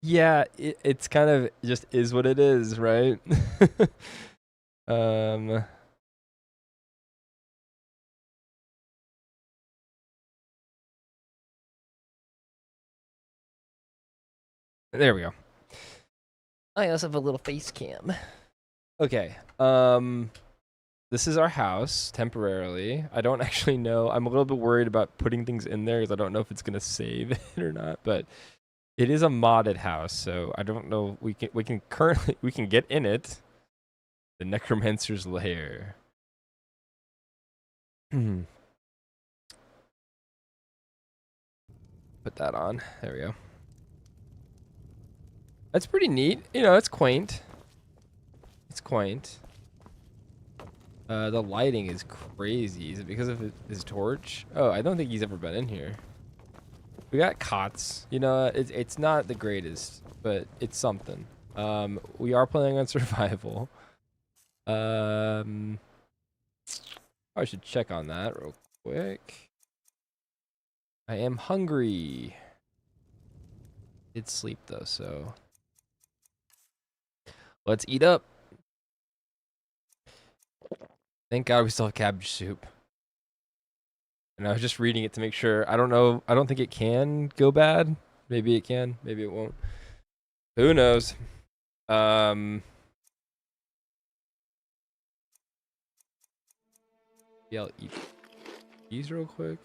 Yeah, it's kind of just is what it is, right? um, there we go. I also have a little face cam. Okay. This is our house temporarily. I don't actually know. I'm a little bit worried about putting things in there because I don't know if it's gonna save it or not. But it is a modded house, so I don't know. We can get in it. The necromancer's lair. Put that on. There we go. That's pretty neat. You know, it's quaint. It's quaint. The lighting is crazy. Is it because of his torch? Oh, I don't think he's ever been in here. We got cots. You know, it's not the greatest, but it's something. We are playing on survival. I should check on that real quick. I am hungry. Did sleep though, so let's eat up. Thank God we still have cabbage soup. And I was just reading it to make sure. I don't know. I don't think it can go bad. Maybe it can. Maybe it won't. Who knows? Yeah, I'll eat these real quick.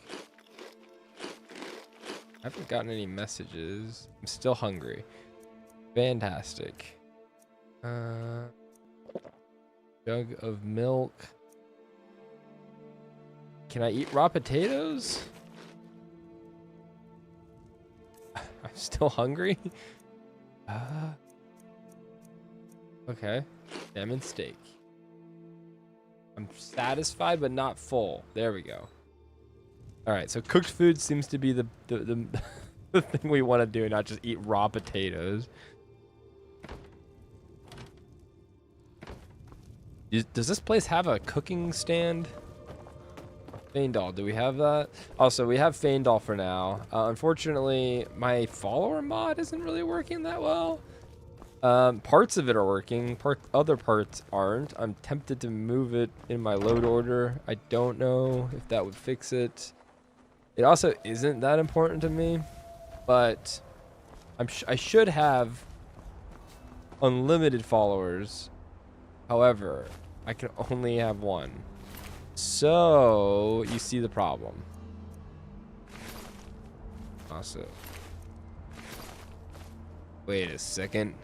I haven't gotten any messages. I'm still hungry. Fantastic. Jug of milk. Can I eat raw potatoes? I'm still hungry. Okay. Salmon steak. I'm satisfied but not full. There we go. All right, so cooked food seems to be the the thing we want to do, not just eat raw potatoes. Does this place have a cooking stand? Feindal, do we have that? Also, we have Feindal for now. Unfortunately, my follower mod isn't really working that well. Parts of it are working. Other parts aren't. I'm tempted to move it in my load order. I don't know if that would fix it. It also isn't that important to me, but I should have unlimited followers. However, I can only have one. So, you see the problem. Also, wait a second.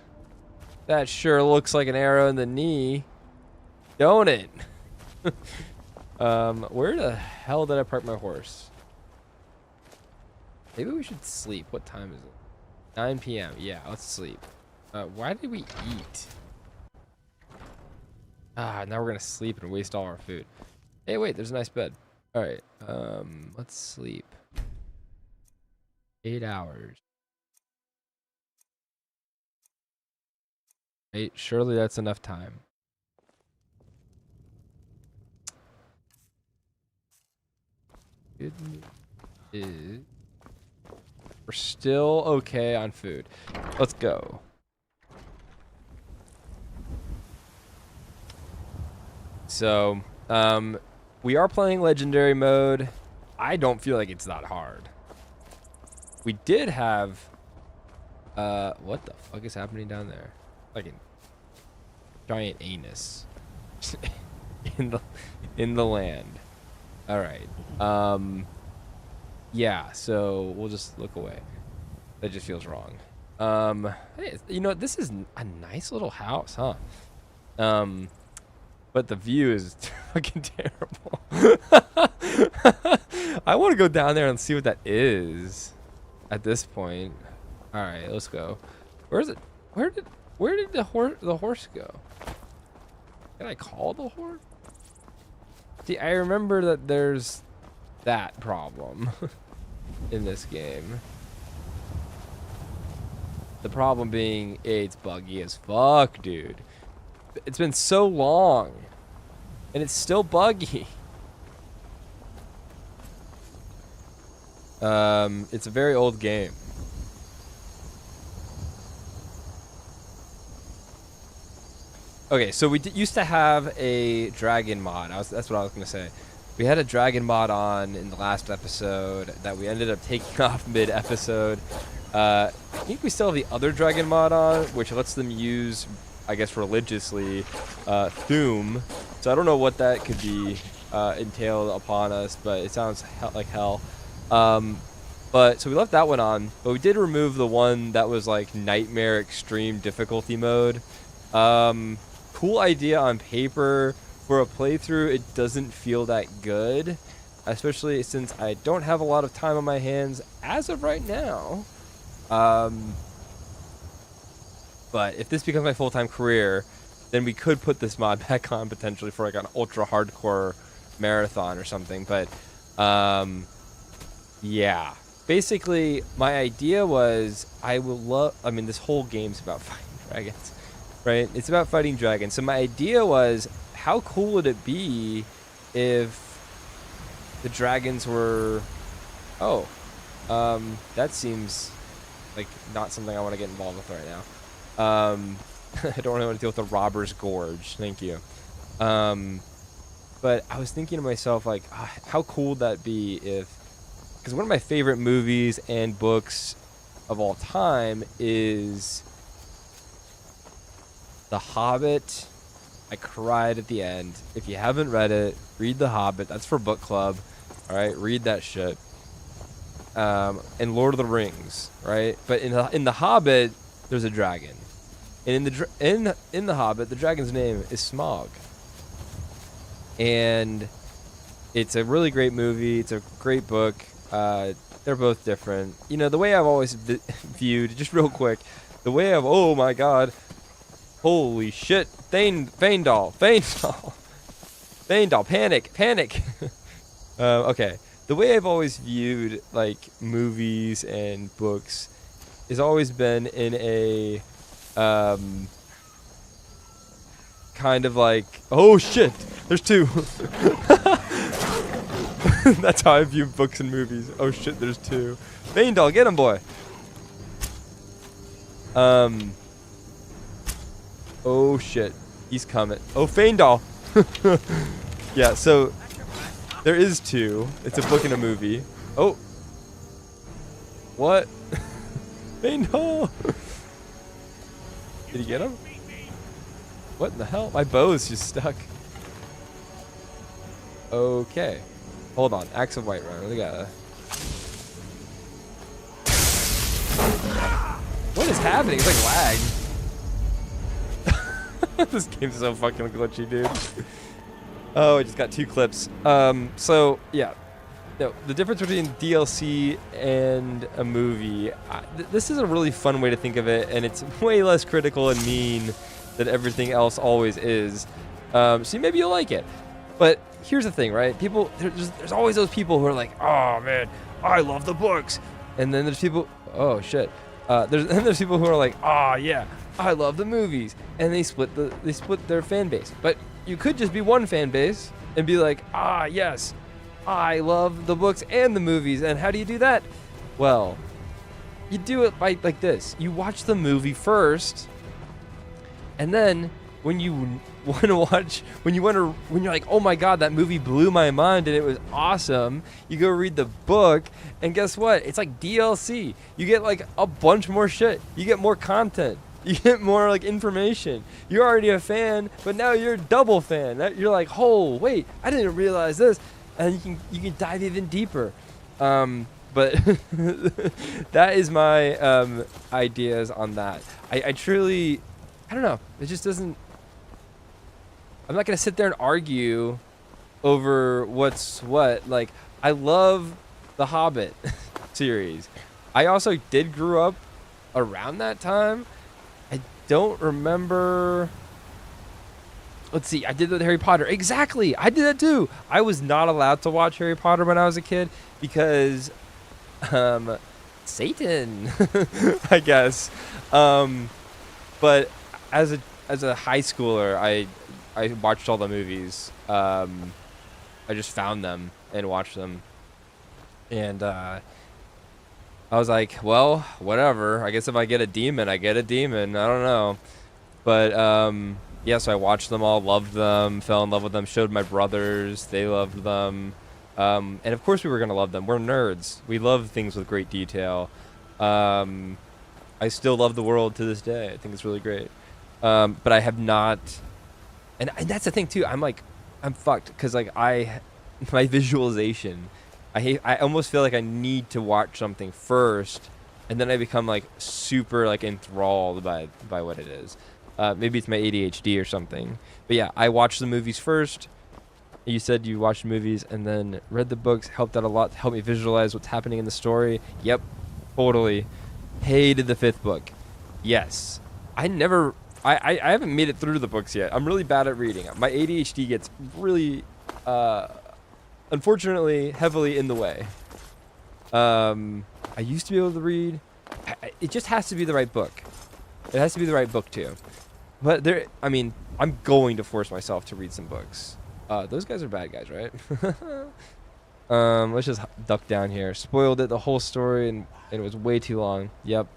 That sure looks like an arrow in the knee, don't it? Where the hell did I park my horse? Maybe we should sleep. What time is it? 9 p.m. Yeah, let's sleep. Why did we eat? Now we're gonna sleep and waste all our food. Hey, wait, there's a nice bed. All right, let's sleep. 8 hours. Right, surely that's enough time. Good news is we're still okay on food. Let's go. So, we are playing legendary mode. I don't feel like it's that hard. We did have, what the fuck is happening down there? Like a giant anus in the land. All right. Yeah. So we'll just look away. That just feels wrong. Hey, you know, this is a nice little house, huh? But the view is fucking terrible. I want to go down there and see what that is at this point. All right, let's go. Where is it? Where did the horse go? Can I call the horse? See, I remember that there's that problem in this game. The problem being it's buggy as fuck, dude. It's been so long, and it's still buggy. It's a very old game. Okay, so we used to have a dragon mod. That's what I was gonna say. We had a dragon mod on in the last episode that we ended up taking off mid-episode. I think we still have the other dragon mod on, which lets them use, I guess, religiously, Thume. So I don't know what that could be entailed upon us, but it sounds like hell. But so we left that one on, but we did remove the one that was like Nightmare Extreme Difficulty mode. Cool idea on paper. For a playthrough, it doesn't feel that good, especially since I don't have a lot of time on my hands as of right now. But if this becomes my full-time career, then we could put this mod back on potentially for like an ultra hardcore marathon or something. But yeah, basically my idea was I mean, this whole game's about fighting dragons, right? It's about fighting dragons. So my idea was, how cool would it be if the dragons were... Oh, that seems like not something I want to get involved with right now. I don't really want to deal with the Robber's Gorge. Thank you. But I was thinking to myself, like, how cool would that be if... Because one of my favorite movies and books of all time is The Hobbit. I cried at the end. If you haven't read it, read The Hobbit. That's for book club. All right, read that shit. And Lord of the Rings, right? But in the Hobbit, there's a dragon, and in the Hobbit, the dragon's name is Smaug. And it's a really great movie. It's a great book. They're both different. You know, the way I've always viewed, just real quick, the way I've, oh my god, holy shit, Faendal, panic. Okay, the way I've always viewed like movies and books has always been in a kind of like, oh shit, there's two. That's how I view books and movies. Oh shit, there's two. Faendal, get him, boy. Oh shit, he's coming. Oh, Faendal. Yeah, so there is two. It's a book and a movie. Oh. What? Faendal. Did he get him? What in the hell? My bow is just stuck. Okay. Hold on. Axe of Whiterun. We gotta... What is happening? It's like lag. This game's so fucking glitchy, dude. Oh, I just got 2 clips. So, yeah. No, the difference between DLC and a movie, this is a really fun way to think of it, and it's way less critical and mean than everything else always is. So maybe you'll like it. But here's the thing, right? People, there's always those people who are like, oh man, I love the books. And then there's people, oh shit. There's people who are like, oh yeah, I love the movies. And they split their fan base. But you could just be one fan base and be like, ah yes, I love the books and the movies. And how do you do that? Well, you do it like this. You watch the movie first, and then when you want to watch, when you're like, oh my god, that movie blew my mind and it was awesome, you go read the book, and guess what? It's like DLC. You get like a bunch more shit. You get more content. You get more like information. You're already a fan, but now you're a double fan. You're like, oh wait, I didn't realize this, and you can dive even deeper. But that is my ideas on that. I truly, I don't know. It just doesn't. I'm not gonna sit there and argue over what's what. Like, I love the Hobbit series. I also did grow up around that time. I don't remember. Let's see. I did the Harry Potter. Exactly. I did that too. I was not allowed to watch Harry Potter when I was a kid because Satan, I guess. But as a high schooler, I watched all the movies. I just found them and watched them. And I was like, well, whatever. I guess if I get a demon, I get a demon. I don't know. But Yeah, so I watched them all, loved them, fell in love with them, showed my brothers, they loved them. And of course we were going to love them. We're nerds. We love things with great detail. I still love the world to this day. I think it's really great. But I have not, and that's the thing too. I'm fucked because like my visualization, I almost feel like I need to watch something first, and then I become like super like enthralled by what it is. Maybe it's my ADHD or something. But yeah, I watched the movies first. You said you watched movies and then read the books. Helped out a lot to help me visualize what's happening in the story. Yep, totally. Hated the 5th book. Yes. I haven't made it through the books yet. I'm really bad at reading. My ADHD gets really, unfortunately, heavily in the way. I used to be able to read. It just has to be the right book. It has to be the right book too. But I mean, I'm going to force myself to read some books. Those guys are bad guys, right? Let's just duck down here. Spoiled it, the whole story, and it was way too long. Yep.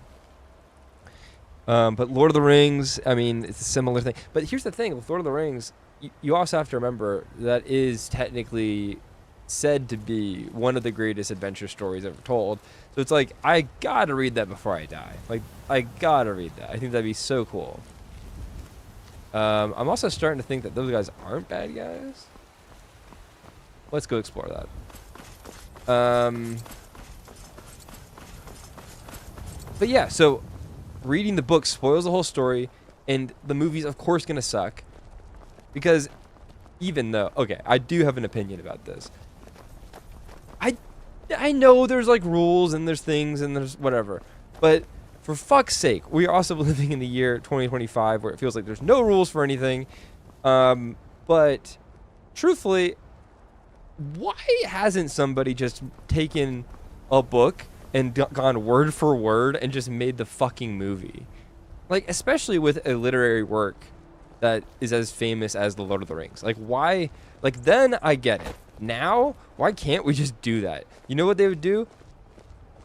But Lord of the Rings, I mean, it's a similar thing. But here's the thing, with Lord of the Rings, you also have to remember that is technically said to be one of the greatest adventure stories ever told. So it's like, I gotta read that before I die. Like, I gotta read that. I think that'd be so cool. I'm also starting to think that those guys aren't bad guys. Let's go explore that. But yeah, so reading the book spoils the whole story, and the movie's of course gonna suck. Because even though, okay, I do have an opinion about this. I know there's like rules and there's things and there's whatever, but for fuck's sake, we are also living in the year 2025 where it feels like there's no rules for anything. But truthfully, why hasn't somebody just taken a book and gone word for word and just made the fucking movie? Like, especially with a literary work that is as famous as The Lord of the Rings. Like, why? Like, then I get it. Now, why can't we just do that? You know what they would do?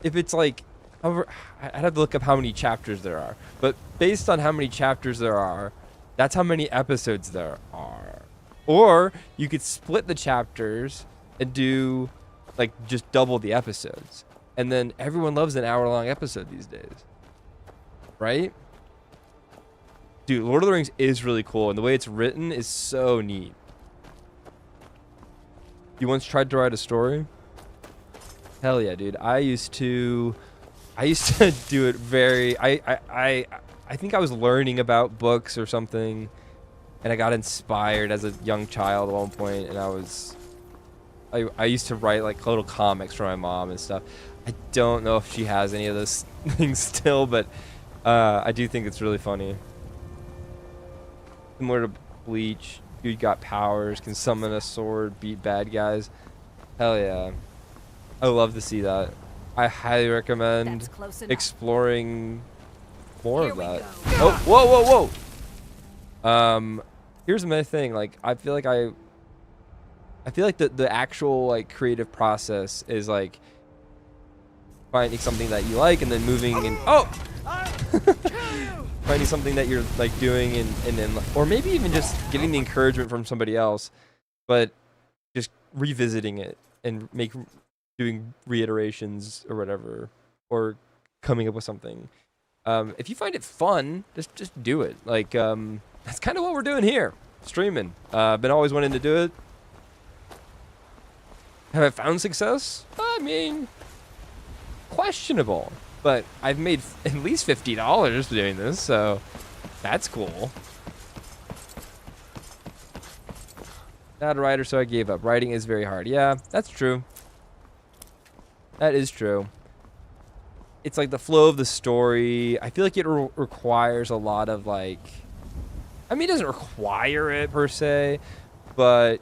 If it's like, I'd have to look up how many chapters there are. But based on how many chapters there are, that's how many episodes there are. Or you could split the chapters and do, like, just double the episodes. And then everyone loves an hour-long episode these days. Right? Dude, Lord of the Rings is really cool, and the way it's written is so neat. You once tried to write a story? Hell yeah, dude. I used to do it very, I think I was learning about books or something, and I got inspired as a young child at one point, and I used to write like little comics for my mom and stuff. I don't know if she has any of those things still, but I do think it's really funny. Similar to Bleach, dude got powers, can summon a sword, beat bad guys. Hell yeah. I love to see that. I highly recommend exploring more of that. Oh, whoa, whoa, whoa! Here's my thing. Like, I feel like the actual like creative process is like finding something that you like and then moving and finding something that you're like doing and then, or maybe even just getting the encouragement from somebody else, but just revisiting it and doing reiterations or whatever, or coming up with something. If you find it fun, just do it. Like, that's kind of what we're doing here, streaming. Been always wanting to do it. Have I found success? I mean, questionable, but I've made at least $50 doing this, so that's cool. Not a writer, so I gave up. Writing is very hard. Yeah, that's true. That is true. It's like the flow of the story. I feel like it requires a lot of like, I mean, it doesn't require it per se, but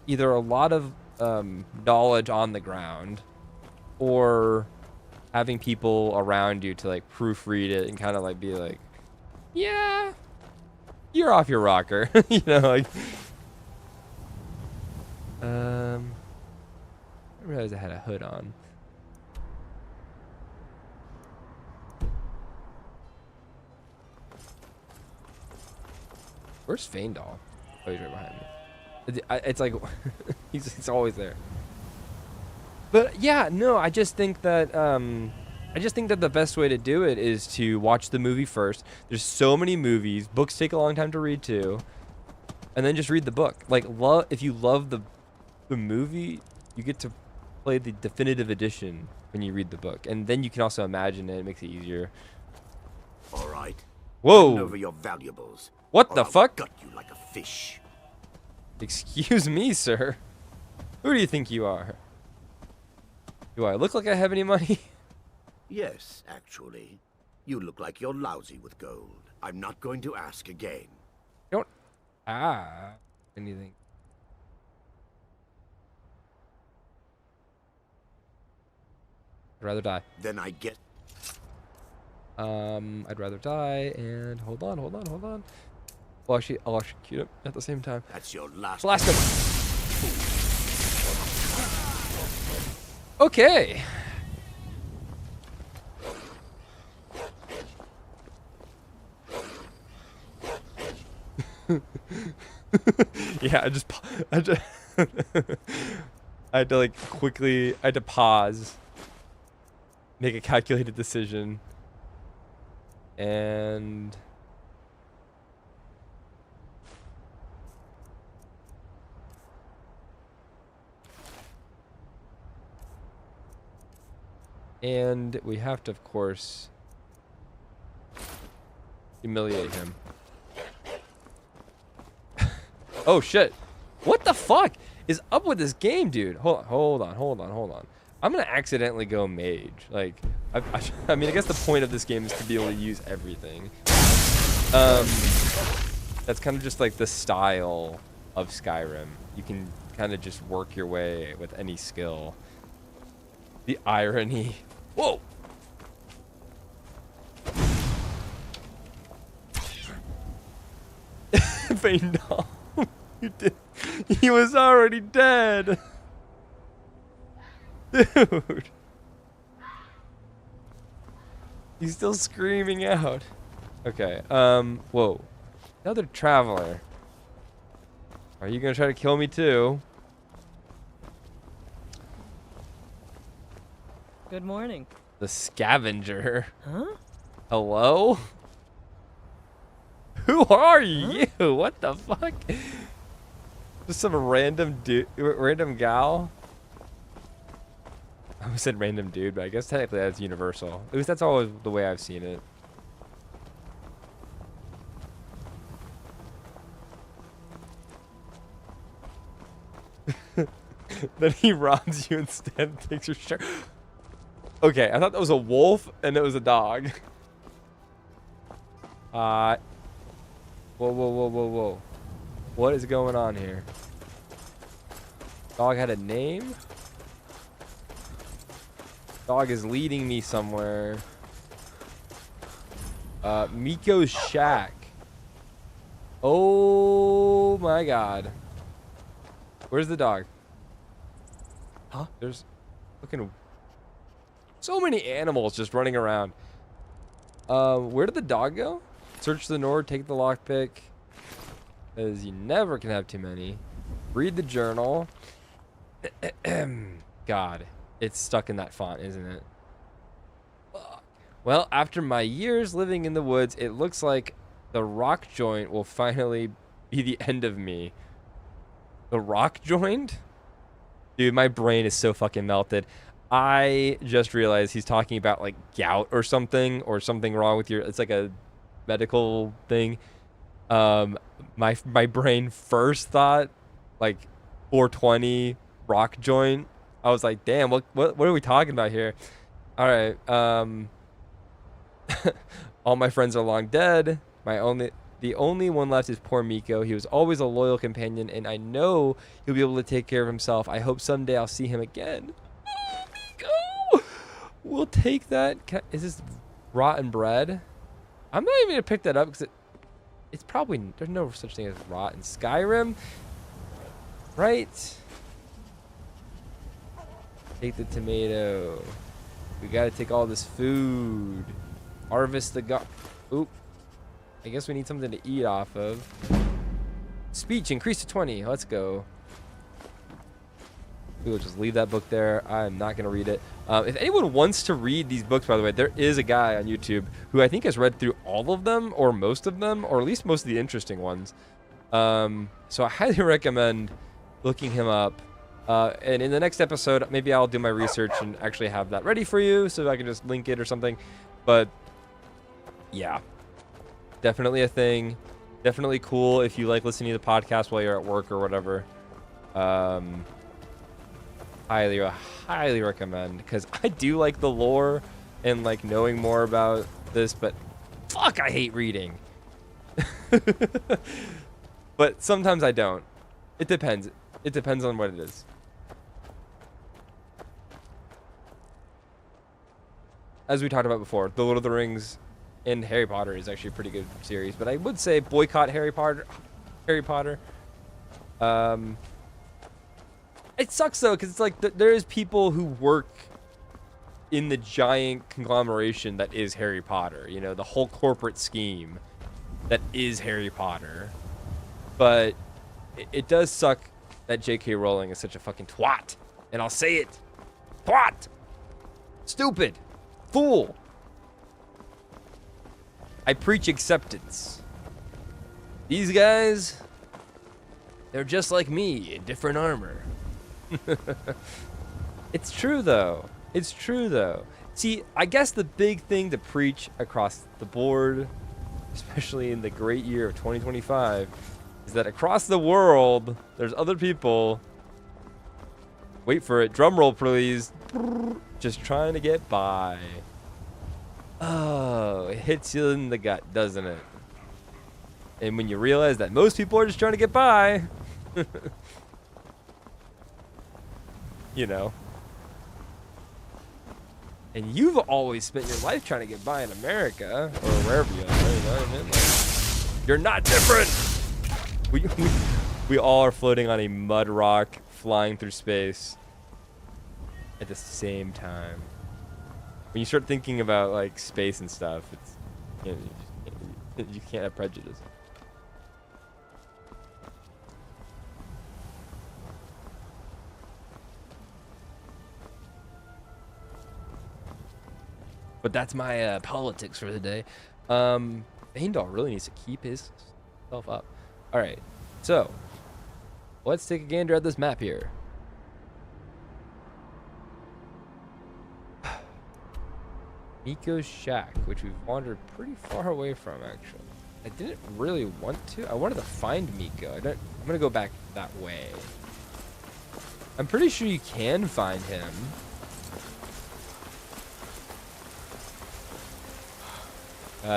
either a lot of knowledge on the ground or having people around you to like proofread it and kind of like be like, yeah, you're off your rocker. You know, like, I realized I had a hood on. Where's Faendal? Oh, he's right behind me. It's like he's always there. But yeah, no, I just think that the best way to do it is to watch the movie first. There's so many movies. Books take a long time to read too. And then just read the book. Like, if you love the movie, you get to play the definitive edition when you read the book. And then you can also imagine it. It makes it easier. All right. Whoa. Hand over your valuables. What the fuck? Gut you like a fish. Excuse me, sir. Who do you think you are? Do I look like I have any money? Yes, actually. You look like you're lousy with gold. I'm not going to ask again. Don't anything. I'd rather die. Then I get. I'd rather die. And hold on. Well, actually, I'll execute him at the same time. That's your last. Blast him. Okay. Yeah, I just I had to like quickly. I had to pause, make a calculated decision, and we have to, of course, humiliate him. Oh shit! What the fuck is up with this game, dude? Hold on. I'm gonna accidentally go mage. Like, I mean, I guess the point of this game is to be able to use everything. That's kind of just like the style of Skyrim. You can kind of just work your way with any skill. The irony. Whoa! Faendal. You did. He was already dead. Dude. He's still screaming out. Okay. Whoa. Another traveler. Are you gonna try to kill me too? Good morning. The scavenger. Huh? Hello? Who are you? What the fuck? Just some random dude, random gal. I almost said random dude, but I guess technically that's universal. At least that's always the way I've seen it. Then he robs you instead and takes your shirt. Okay, I thought that was a wolf and it was a dog. Whoa. What is going on here? Dog had a name? Dog is leading me somewhere. Miko's shack. Oh my god. Where's the dog? Huh? There's fucking so many animals just running around. Where did the dog go? Search the Nord, take the lockpick. Because you never can have too many. Read the journal. God, it's stuck in that font, isn't it? Well, after my years living in the woods, it looks like the rock joint will finally be the end of me. The rock joint? Dude, my brain is so fucking melted. I just realized he's talking about like gout or something wrong with your, it's like a medical thing. My brain first thought like 420 rock joint. I was like, damn, what are we talking about here? All right. All my friends are long dead. The only one left is poor Miko. He was always a loyal companion, and I know he'll be able to take care of himself. I hope someday I'll see him again. Oh, Miko! We'll take that. Is this rotten bread? I'm not even gonna pick that up because it's probably, there's no such thing as rot in Skyrim, right? Take the tomato. We gotta take all this food. Harvest the Oop. I guess we need something to eat off of. Speech increased to 20. Let's go. We'll just leave that book there. I'm not going to read it. If anyone wants to read these books, by the way, there is a guy on YouTube who I think has read through all of them or most of them, or at least most of the interesting ones. So I highly recommend looking him up. And in the next episode, maybe I'll do my research and actually have that ready for you so I can just link it or something. But yeah, definitely a thing. Definitely cool if you like listening to the podcast while you're at work or whatever. Highly recommend, because I do like the lore and like knowing more about this, but fuck, I hate reading. But sometimes I don't. It depends. It depends on what it is. As we talked about before, The Lord of the Rings and Harry Potter is actually a pretty good series, but I would say boycott Harry Potter. It sucks though, because it's like there's people who work in the giant conglomeration that is Harry Potter, you know, the whole corporate scheme that is Harry Potter. But it does suck that J.K. Rowling is such a fucking twat, and I'll say it. Twat. Stupid. Fool. I preach acceptance. These guys, they're just like me in different armor. It's true though. It's true though. See, I guess the big thing to preach across the board, especially in the great year of 2025, is that across the world, there's other people, wait for it, drum roll please, just trying to get by. Oh, it hits you in the gut, doesn't it? And when you realize that most people are just trying to get by, you know. And you've always spent your life trying to get by in America, or wherever you are, you know what I mean? Like, you're not different! We all are floating on a mud rock, flying through space at the same time. When you start thinking about, like, space and stuff, it's, you know, you can't have prejudice. But that's my politics for the day. Faendal really needs to keep his stuff up. All right, so let's take a gander at this map here. Miko's shack, which we've wandered pretty far away from, actually. I didn't really want to. I wanted to find Miko. I'm gonna go back that way. I'm pretty sure you can find him.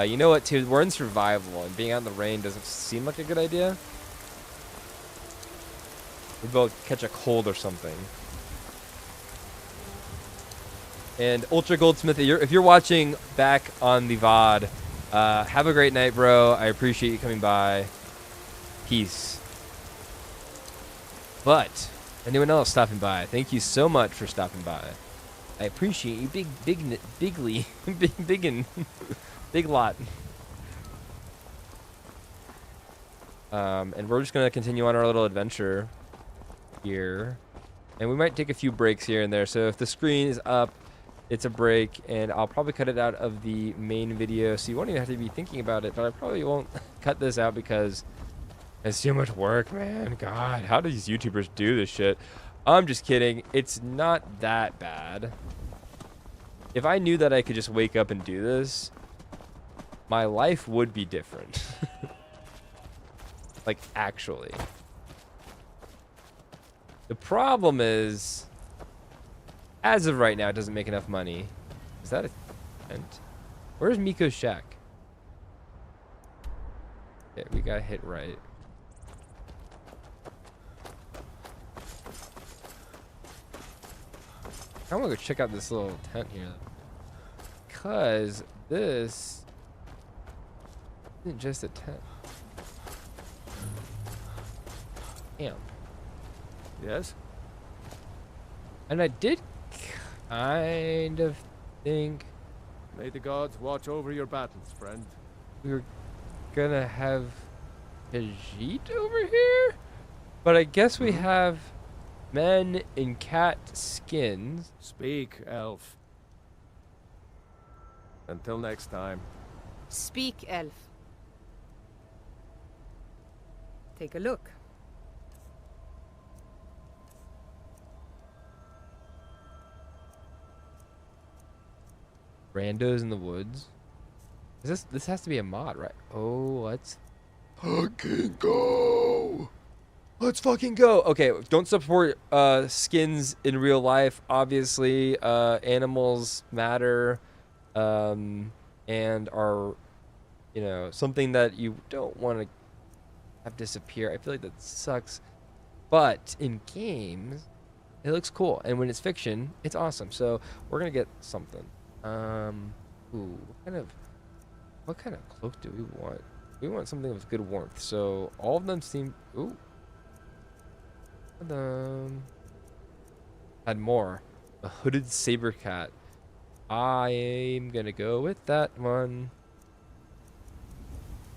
You know what, too? We're in survival, and being out in the rain doesn't seem like a good idea. We'll both catch a cold or something. And Ultra Goldsmith, if you're watching back on the VOD, have a great night, bro. I appreciate you coming by. Peace. But anyone else stopping by, thank you so much for stopping by. I appreciate you, bigly, big lot. And we're just gonna continue on our little adventure here, and we might take a few breaks here and there. So if the screen is up, it's a break, and I'll probably cut it out of the main video, so you won't even have to be thinking about it. But I probably won't cut this out because it's too much work, man. God, how do these YouTubers do this shit? I'm just kidding. It's not that bad. If I knew that I could just wake up and do this, my life would be different. Like, actually. The problem is, as of right now, it doesn't make enough money. Is that a tent? Where's Miko's shack? Yeah, we got hit right. I want to go check out this little tent here. Because this isn't just a tent. Damn. Yes? And I did kind of think May the gods watch over your battles, friend. we were gonna have Khajiit over here? But I guess we have men in cat skins. Speak, elf. Until next time. Speak, elf. Take a look. Randos in the woods. This has to be a mod, right? Oh, let's fucking go. Let's fucking go. Okay, don't support skins in real life. Obviously, animals matter, and are, you know, something that you don't want to have disappear. I feel like that sucks. But in games, it looks cool, and when it's fiction, it's awesome. So we're gonna get something. Ooh, what kind of cloak do we want? We want something with good warmth. So all of them seem. Ooh. Had more. A hooded saber cat. I'm gonna go with that one.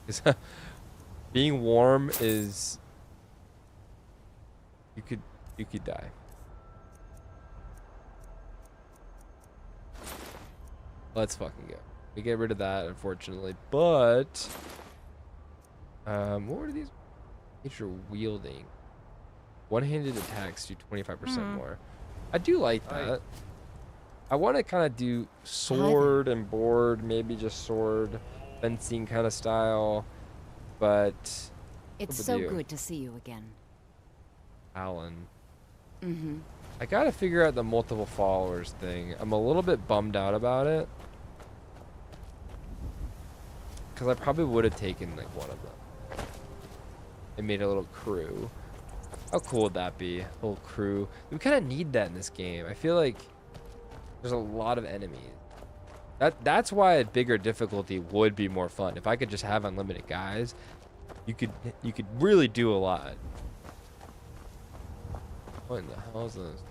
'Cause being warm is. You could die. Let's fucking go. We get rid of that, unfortunately. But what were these? Nature wielding. One-handed attacks do 25% more. I do like that. I want to kind of do sword and board, maybe just sword, fencing kind of style. But It's so good to see you again. Alan. I gotta figure out the multiple followers thing. I'm a little bit bummed out about it. Because I probably would have taken like one of them. And made a little crew. How cool would that be? A little crew. We kind of need that in this game. I feel like there's a lot of enemies. That's why a bigger difficulty would be more fun. If I could just have unlimited guys, you could really do a lot. What in the hell is this?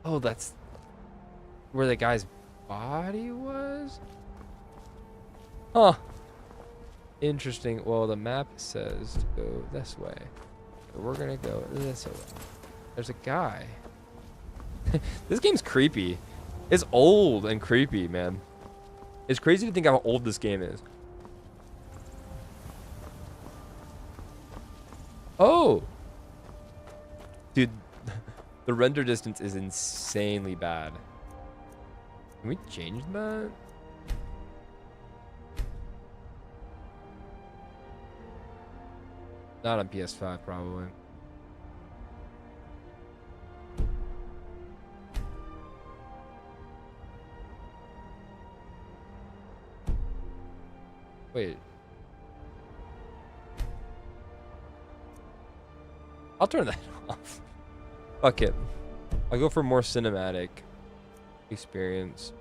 Oh, that's where the guy's body was? Huh. Interesting. Well, the map says to go this way. So we're gonna go this way. There's a guy. This game's creepy. It's old and creepy, man. It's crazy to think how old this game is. Oh! Dude, the render distance is insanely bad. Can we change that? Not on PS5, probably. Wait. I'll turn that off. Fuck it. I'll go for more cinematic experience.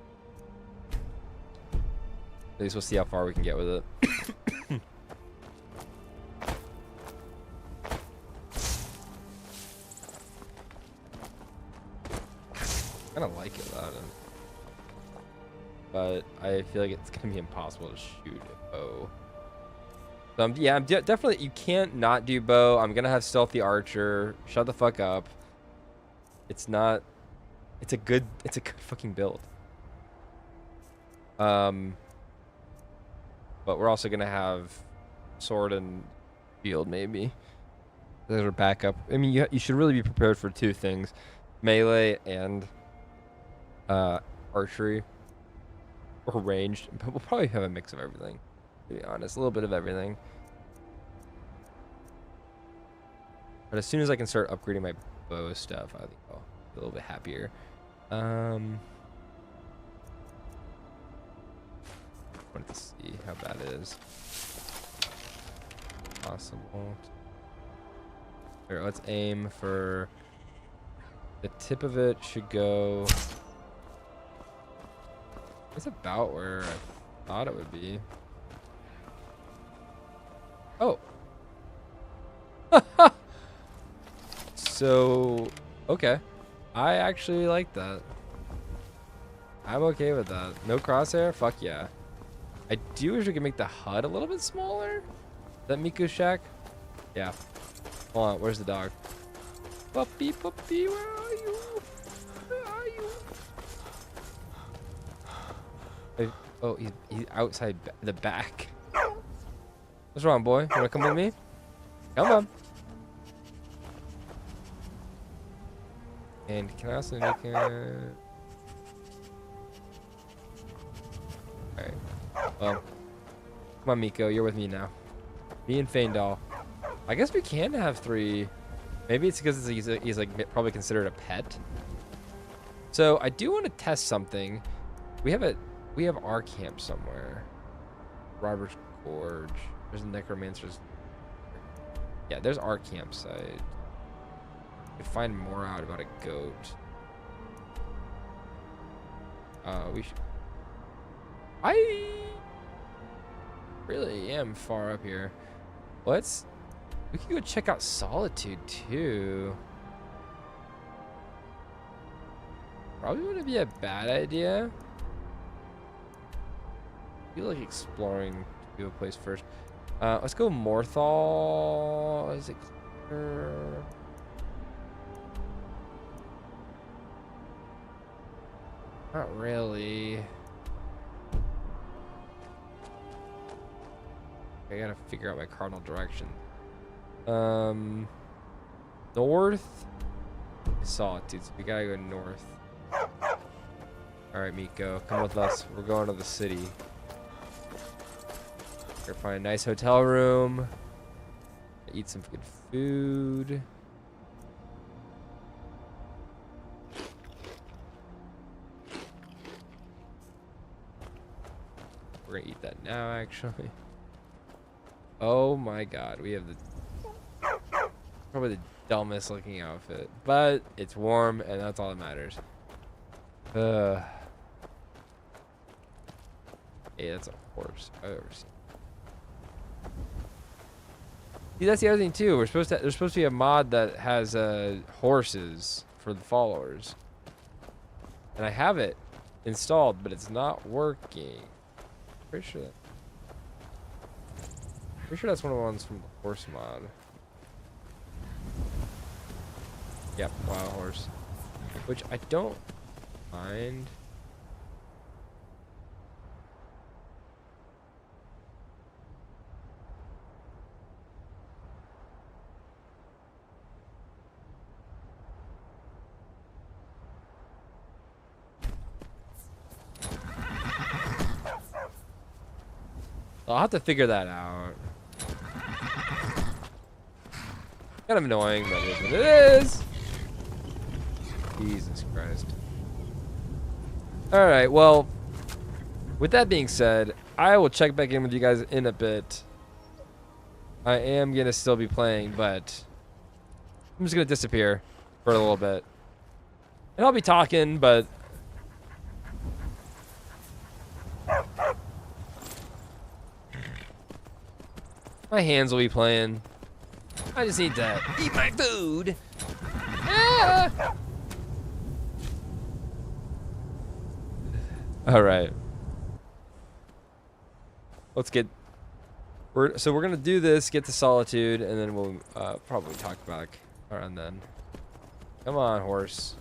At least we'll see how far we can get with it. I kind of like it though. But I feel like it's gonna be impossible to shoot a bow. So yeah, I'm definitely, you can't not do bow. I'm gonna have stealthy archer. Shut the fuck up. It's not. It's a good fucking build. But we're also gonna have sword and shield maybe. Those are backup. I mean, you should really be prepared for two things: melee and archery. Or ranged, but we'll probably have a mix of everything, to be honest. A little bit of everything. But as soon as I can start upgrading my bow stuff, I think I'll be a little bit happier. Wanted to see how bad it is. Possible. Here, let's aim for the tip of it should go. It's about where I thought it would be. Oh. So, okay. I actually like that. I'm okay with that. No crosshair? Fuck yeah. I do wish we could make the HUD a little bit smaller. Is that Miku's shack? Yeah. Hold on, where's the dog? Puppy, puppy, where are you? Where are you? Oh, he's outside the back. What's wrong, boy? You wanna come with me? Come on. And can I also make a... Alright. Well. Come on, Miko. You're with me now. Me and Faendal. I guess we can have 3. Maybe it's because he's like probably considered a pet. So I do want to test something. We have our camp somewhere. Robert's Gorge. There's a necromancer's. Yeah, there's our campsite. We can find more out about a goat. We should. I really am far up here. We could go check out Solitude too. Probably wouldn't be a bad idea. I feel like exploring to a place first. Let's go Morthal. Is it clear? Not really. I gotta figure out my cardinal direction. North? Solitude, so we gotta go north. Alright, Miko, come with us. We're going to the city. Gotta find a nice hotel room. Eat some good food. We're gonna eat that now, actually. Oh my god, we have probably the dumbest looking outfit, but it's warm and that's all that matters. Hey, that's a horse I've ever seen. See, that's the other thing too. There's supposed to be a mod that has horses for the followers, and I have it installed, but it's not working. Pretty sure that's one of the ones from the horse mod. Yep, wild horse. Which I don't mind. I'll have to figure that out. Kind of annoying, but it is what it is. Jesus Christ. Alright, well, with that being said, I will check back in with you guys in a bit. I am going to still be playing, but I'm just going to disappear for a little bit. And I'll be talking, but... my hands will be playing. I just need to eat my food. Ah! All right. Let's get. We're gonna do this, get to Solitude, and then we'll probably talk back around then. Come on, horse.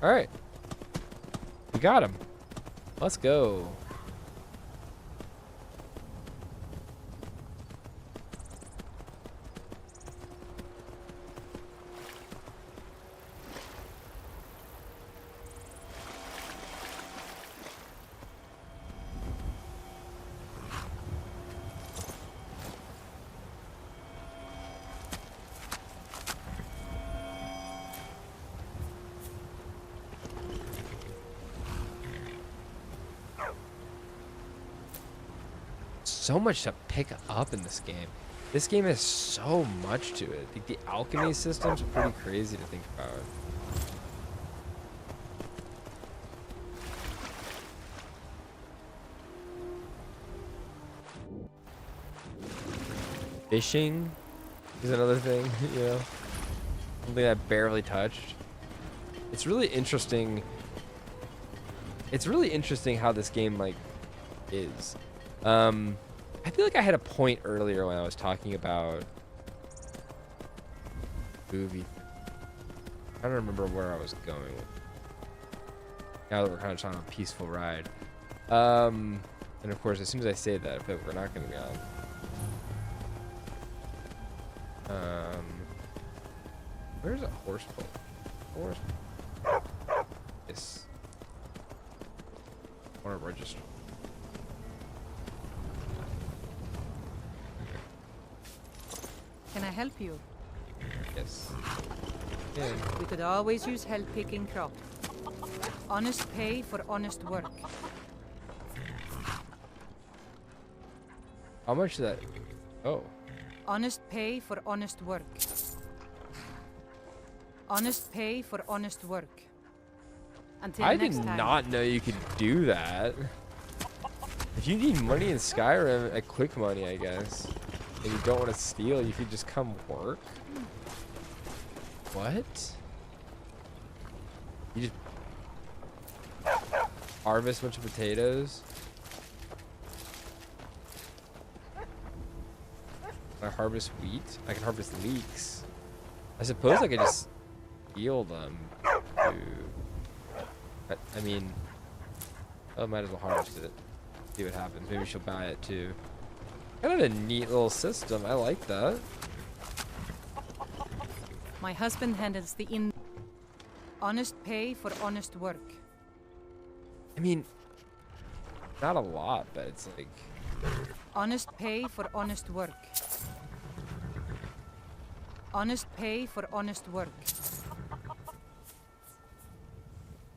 All right, we got him. Let's go. So much to pick up in this game. This game has so much to it. Like, the alchemy system's pretty crazy to think about. Fishing is another thing, you know, something I barely touched. It's really interesting. It's really interesting how this game like is. I feel like I had a point earlier when I was talking about movie. I don't remember where I was going with. Now that we're kind of on a peaceful ride. And of course, as soon as I say that, I feel like we're not going to be on. Where's a horse plate? Horse. Yes. I want to register. Can I help you? Yes. Yeah. We could always use help picking crop. Honest pay for honest work. How much is that? Oh. Honest pay for honest work. Honest pay for honest work. Until I did next time. not know you could do that. If you need money in Skyrim, at quick money, I guess, and you don't want to steal, you could just come work. What? You just harvest a bunch of potatoes? Can I harvest wheat? I can harvest leeks. I suppose I could just steal them. I mean, I might as well harvest it. See what happens. Maybe she'll buy it too. Kind of a neat little system. I like that. My husband handles the honest pay for honest work. I mean, not a lot, but it's like Honest pay for honest work. Honest pay for honest work.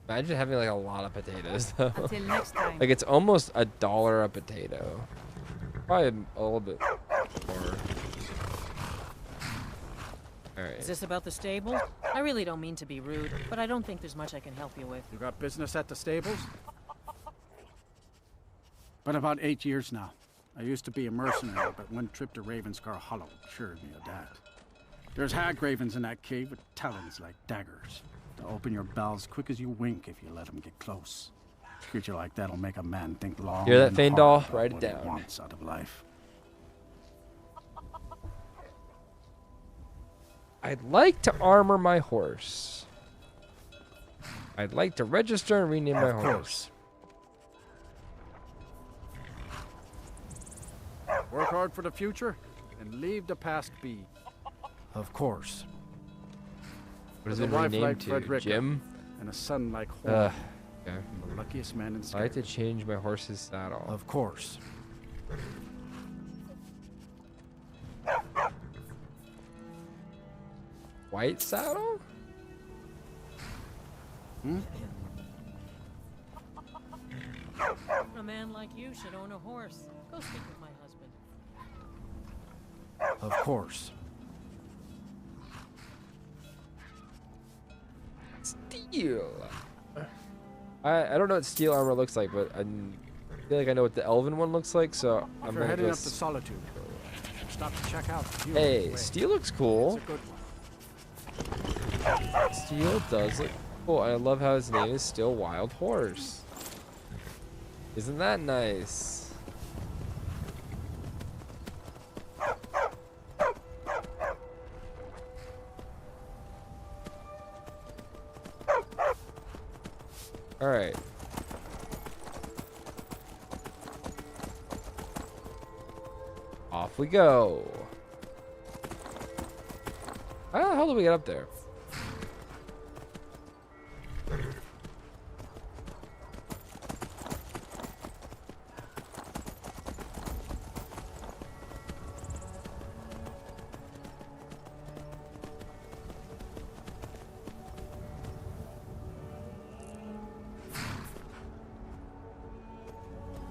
imagine having like a lot of potatoes though. Until next time. Like it's almost $1 a potato. Probably a little bit more. Alright. Is this about the stable? I really don't mean to be rude, but I don't think there's much I can help you with. You got business at the stables? Been about 8 years now. I used to be a mercenary, but one trip to Ravenscar Hollow cured me of that. There's hag ravens in that cave with talons like daggers. To open your bells quick as you wink if you let them get close. A creature like that'll make a man think long Hear that, and Fane hard doll? about Write it what he down. wants out of life. I'd like to armor my horse. I'd like to register and rename my horse. Work hard for the future and leave the past be. Of course. What is With it a wife renamed like to? Frederica Jim? And a son like Okay. Horn. I'm the luckiest man in I like to Skyrim. change my horse's saddle. Of course. White saddle? A man like you should own a horse. Go speak with my husband. Of course. Steel. I don't know what steel armor looks like, but I feel like I know what the elven one looks like, so I'm If you're gonna heading go. up to Solitude, stop to check out the view. Hey, on the way. steel looks It's cool. a good one. Steel does look cool. I love how his name is still Wild Horse. Isn't that nice? All right. Off we go. How the hell do we get up there?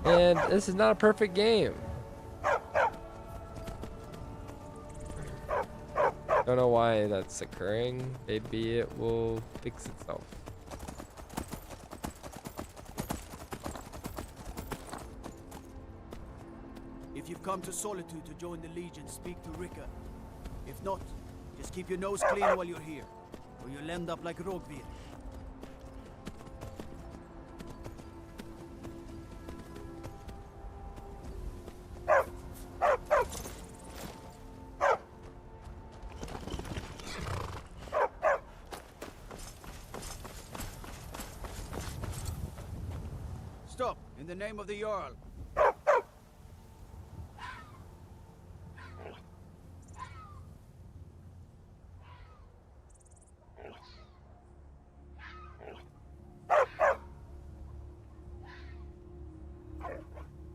And this is not a perfect game. Don't know why that's occurring. Maybe it will fix itself. come to Solitude to join the Legion, speak to Rika. If not, just keep your nose clean while you're here, or you'll end up like Rogvir. Stop, in the name of the Jarl.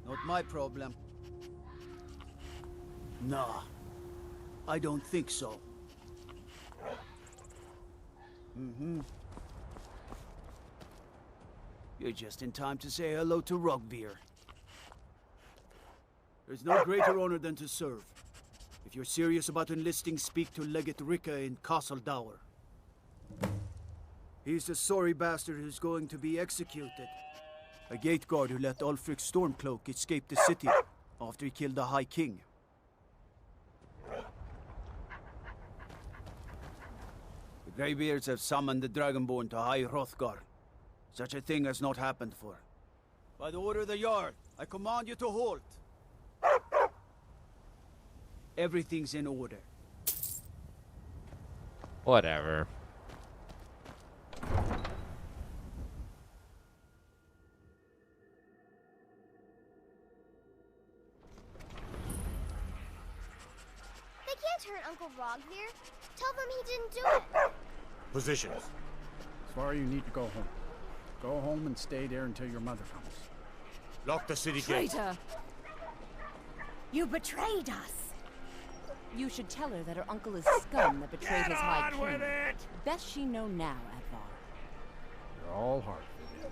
Not my problem. Nah, I don't think so. You're just in time to say hello to Rogvir. There's no greater honor than to serve. If you're serious about enlisting, speak to Legate Rika in Castle Dower. He's the sorry bastard who's going to be executed. A gate guard who let Ulfric Stormcloak escape the city after he killed the High King. The Greybeards have summoned the Dragonborn to High Hrothgar. Such a thing has not happened for. By the order of the Jarl, I command you to halt. Everything's in order. Whatever. They can't hurt Uncle Rogvir. Tell them he didn't do it. Positions. Svar, you need to go home. Go home and stay there until your mother comes. Lock the city gate. Traitor! You betrayed us! You should tell her that her uncle is scum that betrayed his High King. Best she know now, Advar. You're all hard for them.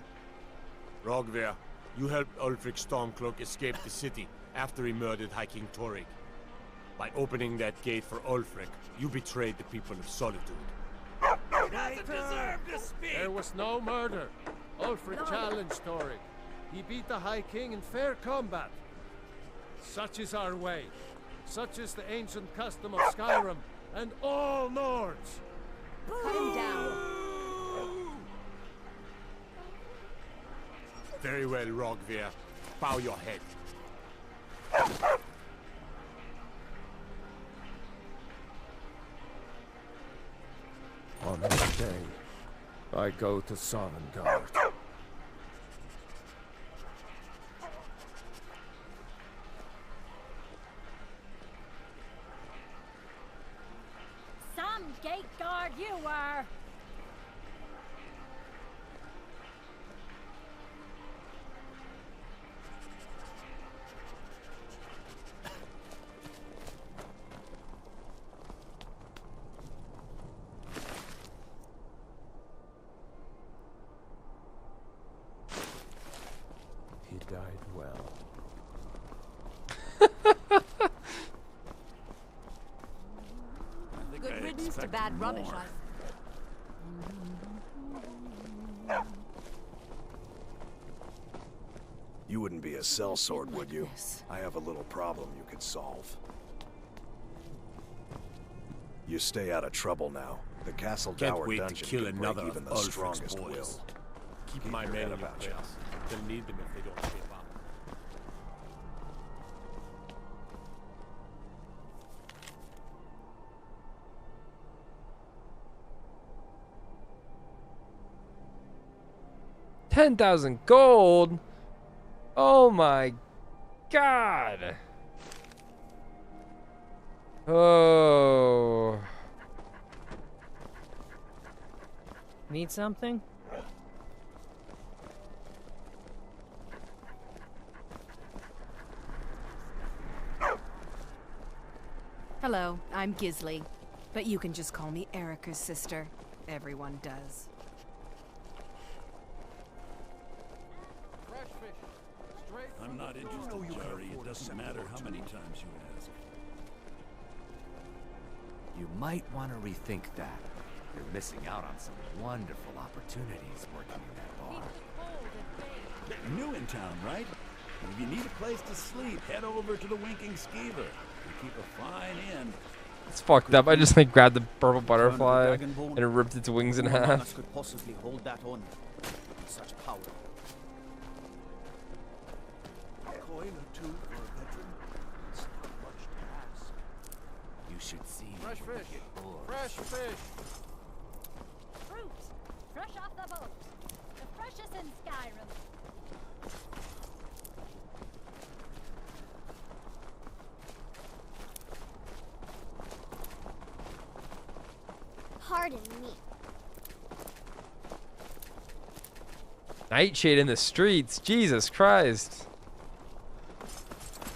Rogvir, you helped Ulfric Stormcloak escape the city after he murdered High King Torrig. By opening that gate for Ulfric, you betrayed the people of Solitude. There was no murder. Ulfric challenged Torrig. He beat the High King in fair combat. Such is our way. Such is the ancient custom of Skyrim and all Nords. Cut him down. Very well, Rogvir. Bow your head. On this day, I go to Sovngarde. Some gate guard you were! He died well. Good riddance to bad rubbish, You wouldn't be a sellsword, would you? I have a little problem you could solve. You stay out of trouble now. The Castle Can't Dower wait to dungeon kill can break another even of the Ulfric's strongest boys. will. Keep Keep my your men head in your about you. place. They'll need them if they don't shape up. $10,000 gold. Oh my god. Oh. Need something? Hello, I'm Gisli. But you can just call me Erica's sister. Everyone does. I'm not interested, Jari. It doesn't matter how many times you ask. You might want to rethink that. You're missing out on some wonderful opportunities working in that bar. New in town, right? If you need a place to sleep, head over to the Winking Skeever. We keep a fine inn. It's fucked up. I just like grabbed the purple butterfly and it ripped its wings in half. Could possibly hold that on with such power. A coin or two for a veteran. It's not much to ask. You should see Fresh me when fish. you get bored. Fresh fish. Fruit, fresh off the boat. The freshest in Skyrim. Pardon me. Nightshade in the streets. Jesus Christ.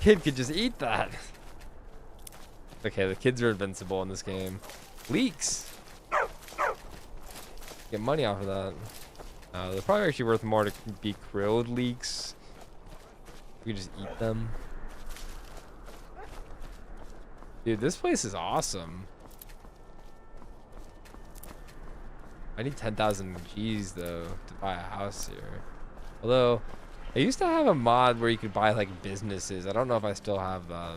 Kid could just eat that. Okay, the kids are invincible in this game. Leeks. Get money off of that. They're probably actually worth more to be grilled leeks. We could just eat them. Dude, this place is awesome. I need 10,000 G's though to buy a house here. Although, I used to have a mod where you could buy like businesses. I don't know if I still have I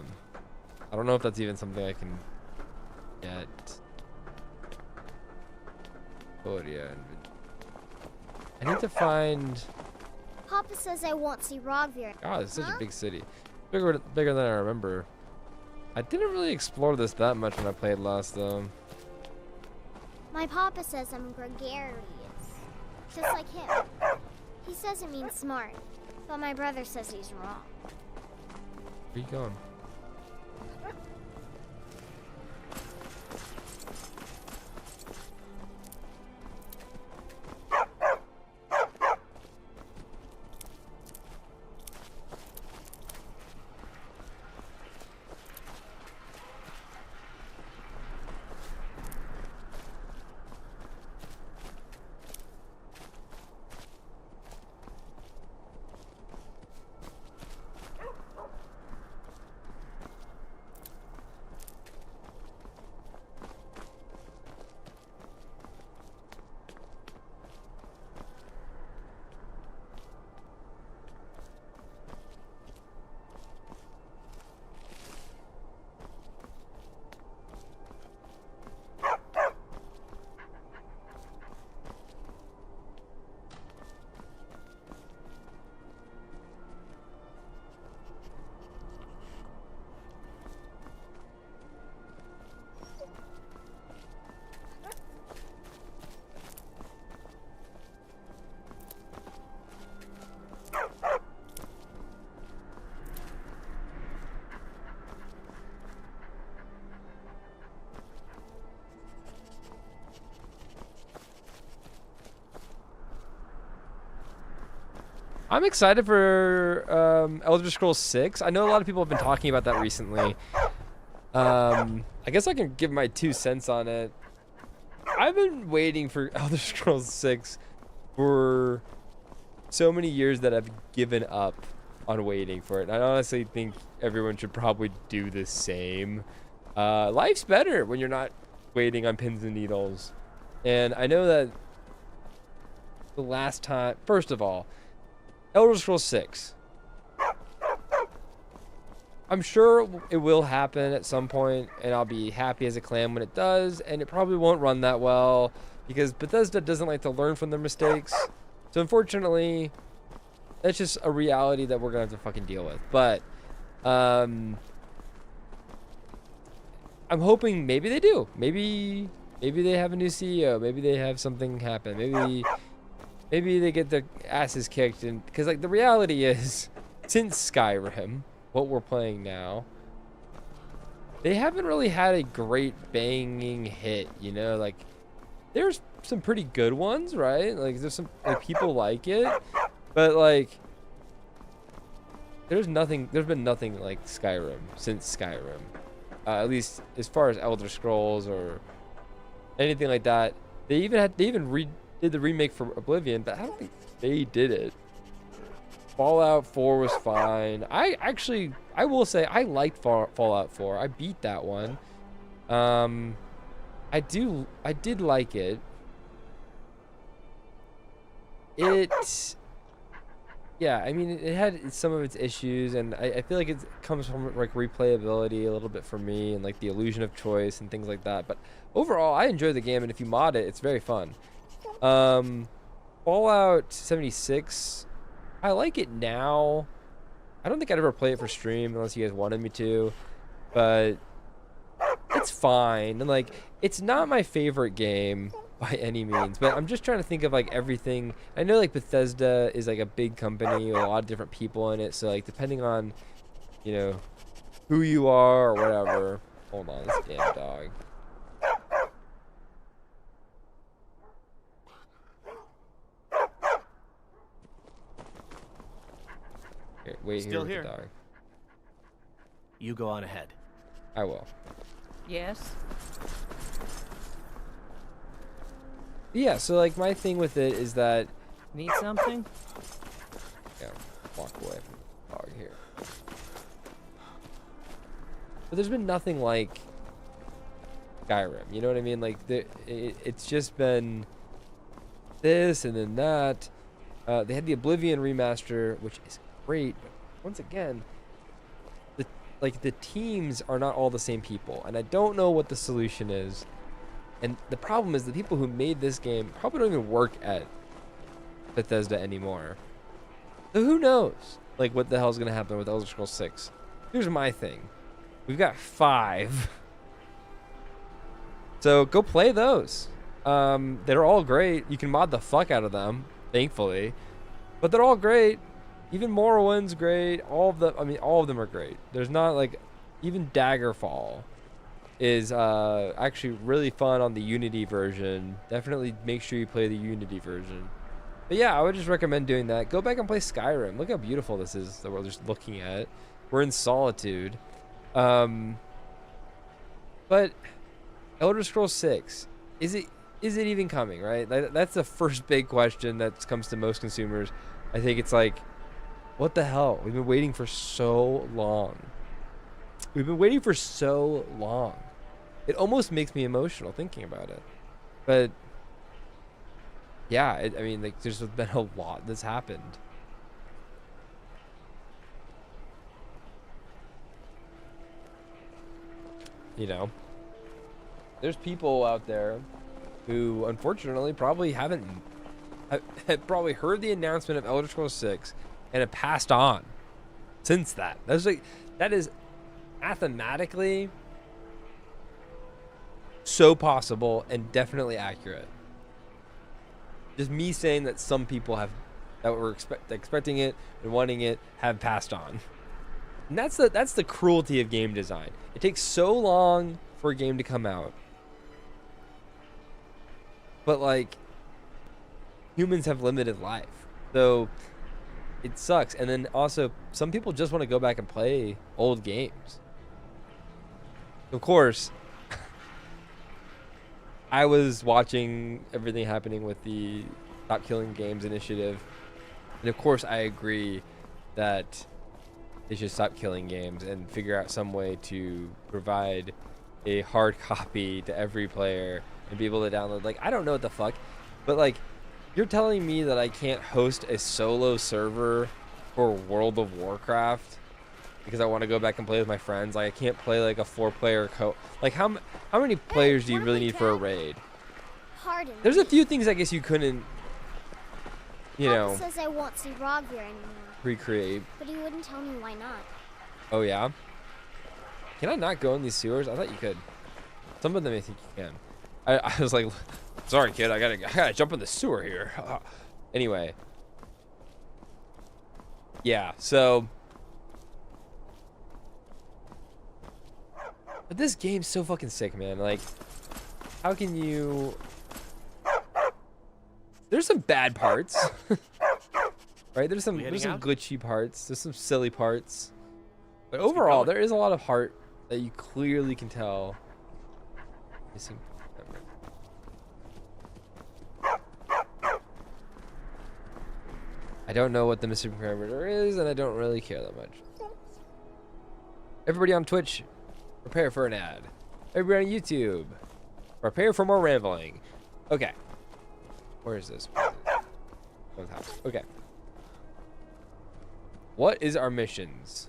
don't know if that's even something I can get. Oh yeah. I need to find. Papa says I won't see Rogvir. God, it's such a big city. Bigger than I remember. I didn't really explore this that much when I played last though. My papa says I'm gregarious, just like him. He says it means smart, but my brother says he's wrong. Where you going? I'm excited for Elder Scrolls 6. I know a lot of people have been talking about that recently. I guess I can give my 2 cents on it. I've been waiting for Elder Scrolls 6 for so many years that I've given up on waiting for it. I honestly think everyone should probably do the same. Life's better when you're not waiting on pins and needles. And I know that the last time, first of all, Elder Scrolls 6. I'm sure it will happen at some point, and I'll be happy as a clam when it does, and it probably won't run that well, because Bethesda doesn't like to learn from their mistakes. So unfortunately, that's just a reality that we're going to have to fucking deal with. But, I'm hoping maybe they do. Maybe they have a new CEO. Maybe they have something happen. Maybe they get their asses kicked, and because like the reality is, since Skyrim, what we're playing now, they haven't really had a great banging hit. You know, like there's some pretty good ones, right? Like there's some like people like it, but like there's been nothing like Skyrim since Skyrim, at least as far as Elder Scrolls or anything like that. They even did the remake for Oblivion, but I don't think they did it. Fallout 4 was fine. I will say I liked Fallout 4. I beat that one. I did like it. Yeah, I mean, it had some of its issues, and I feel like it comes from like replayability a little bit for me, and like the illusion of choice and things like that. But overall, I enjoy the game, and if you mod it, it's very fun. Fallout 76, I like it now. I don't think I'd ever play it for stream unless you guys wanted me to, but it's fine. And like, it's not my favorite game by any means, but I'm just trying to think of like everything. I know like Bethesda is like a big company with a lot of different people in it, so like depending on, you know, who you are or whatever. Hold on, this damn dog. Here, wait Still here here. with the dog. You go on ahead. I will. Yes? Yeah, so like my thing with it is that Need something? yeah, walk away from the dog here. But there's been nothing like Skyrim, you know what I mean? Like it's just been this and then that. They had the Oblivion remaster, which is great, but once again, the teams are not all the same people, and I don't know what the solution is. And the problem is the people who made this game probably don't even work at Bethesda anymore. So who knows, like, what the hell's gonna happen with Elder Scrolls 6? Here's my thing. We've got 5. So go play those. They're all great. You can mod the fuck out of them, thankfully. But they're all great. Even Morrowind's great. All of them are great. There's not like, even Daggerfall is actually really fun on the Unity version. Definitely make sure you play the Unity version. But yeah, I would just recommend doing that. Go back and play Skyrim. Look how beautiful this is that we're just looking at. We're in solitude. But Elder Scrolls 6, is it even coming, right? That's the first big question that comes to most consumers. I think it's like, what the hell? We've been waiting for so long. We've been waiting for so long. It almost makes me emotional thinking about it. But yeah, I mean, like, there's been a lot that's happened. You know, there's people out there who unfortunately probably have probably heard the announcement of Elder Scrolls 6 and have passed on since that. That is mathematically so possible and definitely accurate. Just me saying that some people that were expecting it and wanting it have passed on. And that's the cruelty of game design. It takes so long for a game to come out. But like, humans have limited life. So it sucks. And then also, some people just want to go back and play old games. Of course, I was watching everything happening with the Stop Killing Games initiative. And of course, I agree that they should stop killing games and figure out some way to provide a hard copy to every player and be able to download. Like, I don't know what the fuck, but like, you're telling me that I can't host a solo server for World of Warcraft because I want to go back and play with my friends? Like, I can't play like a 4-player like, how many players do you really need for a raid? Pardon. There's a few things I guess you couldn't, you know, Papa says I won't see Rogvir anymore. recreate. But he wouldn't tell me why not. Oh yeah? Can I not go in these sewers? I thought you could. Some of them I think you can. I was like, sorry kid, I gotta jump in the sewer here. Anyway. Yeah, so. But this game's so fucking sick, man. Like, how can you... There's some bad parts. Right? There's some glitchy parts. There's some silly parts. But overall, there is a lot of heart that you clearly can tell. Missing memory. I don't know what the missing parameter is, and I don't really care that much. Everybody on Twitch, prepare for an ad. Everybody on YouTube, prepare for more rambling. Okay. Where is this? House. Okay. What is our missions?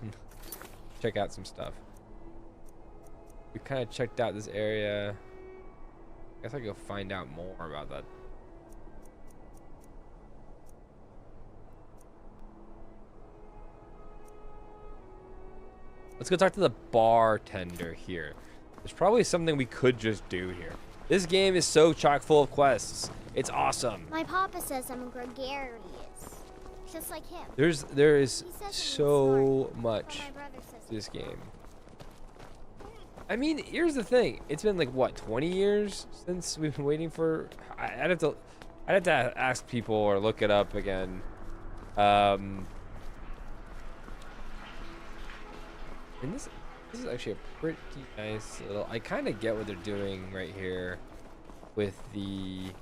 Check out some stuff. We kind of checked out this area. I guess I go find out more about that. Let's go talk to the bartender here. There's probably something we could just do here. This game is so chock full of quests. It's awesome. My papa says I'm gregarious, just like him. There is so much but my brother says to this game. I mean, here's the thing. It's been like what, 20 years since we've been waiting for. I'd have to ask people or look it up again. And this is actually a pretty nice little. I kind of get what they're doing right here with the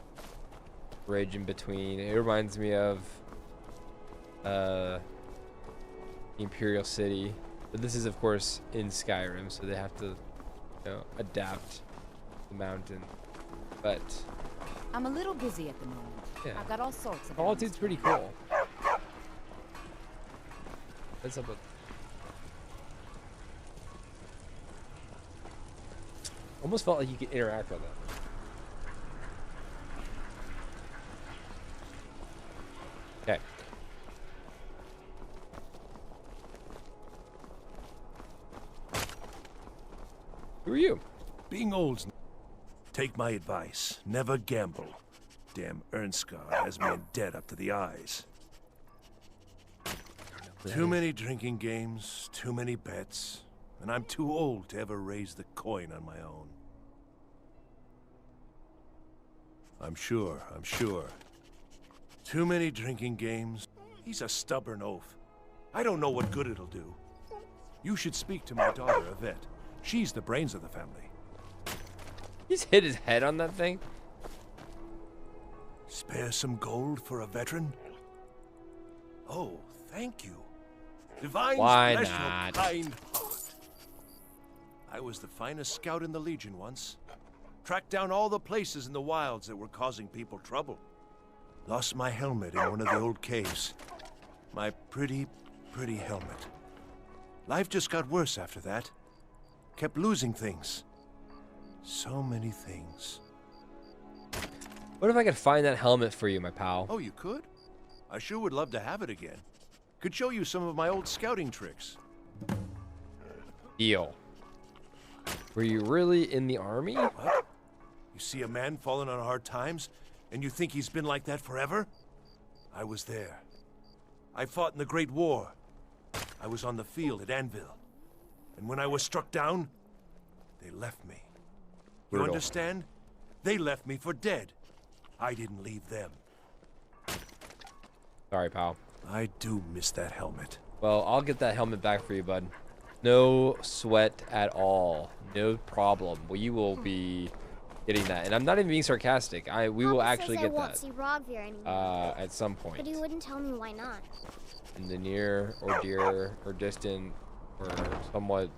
bridge in between. It reminds me of Imperial City, but this is of course in Skyrim, so they have to, you know, adapt the mountain. But I'm a little busy at the moment. yeah, I've got all sorts of Solitude's pretty cool. What's up with? Almost felt like you could interact with it. Okay. Who are you? Being old's... Take my advice. Never gamble. Damn Ernskar has me in debt up to the eyes. Too many drinking games, too many bets, and I'm too old to ever raise the coin on my own. I'm sure. Too many drinking games. He's a stubborn oaf. I don't know what good it'll do. You should speak to my daughter, Yvette. She's the brains of the family. He's hit his head on that thing. Spare some gold for a veteran? Oh, thank you. Divine Why bless not? your kind heart. I was the finest scout in the Legion once. Tracked down all the places in the wilds that were causing people trouble. Lost my helmet in one of the old caves. My pretty helmet. Life just got worse after that. Kept losing things. So many things. What if I could find that helmet for you, my pal? Oh, you could? I sure would love to have it again. Could show you some of my old scouting tricks. Deal. Were you really in the army? What? You see a man falling on hard times, and you think he's been like that forever? I was there. I fought in the Great War. I was on the field at Anvil. And when I was struck down, they left me. You Brutal. understand? They left me for dead. I didn't leave them. Sorry, pal. I do miss that helmet. Well, I'll get that helmet back for you, bud. No sweat at all. No problem. We will be getting that. And I'm not even being sarcastic. We will actually says get I won't that. see Rogvir anymore. At some point. But he wouldn't tell me why not. In the near or dear or distant or somewhat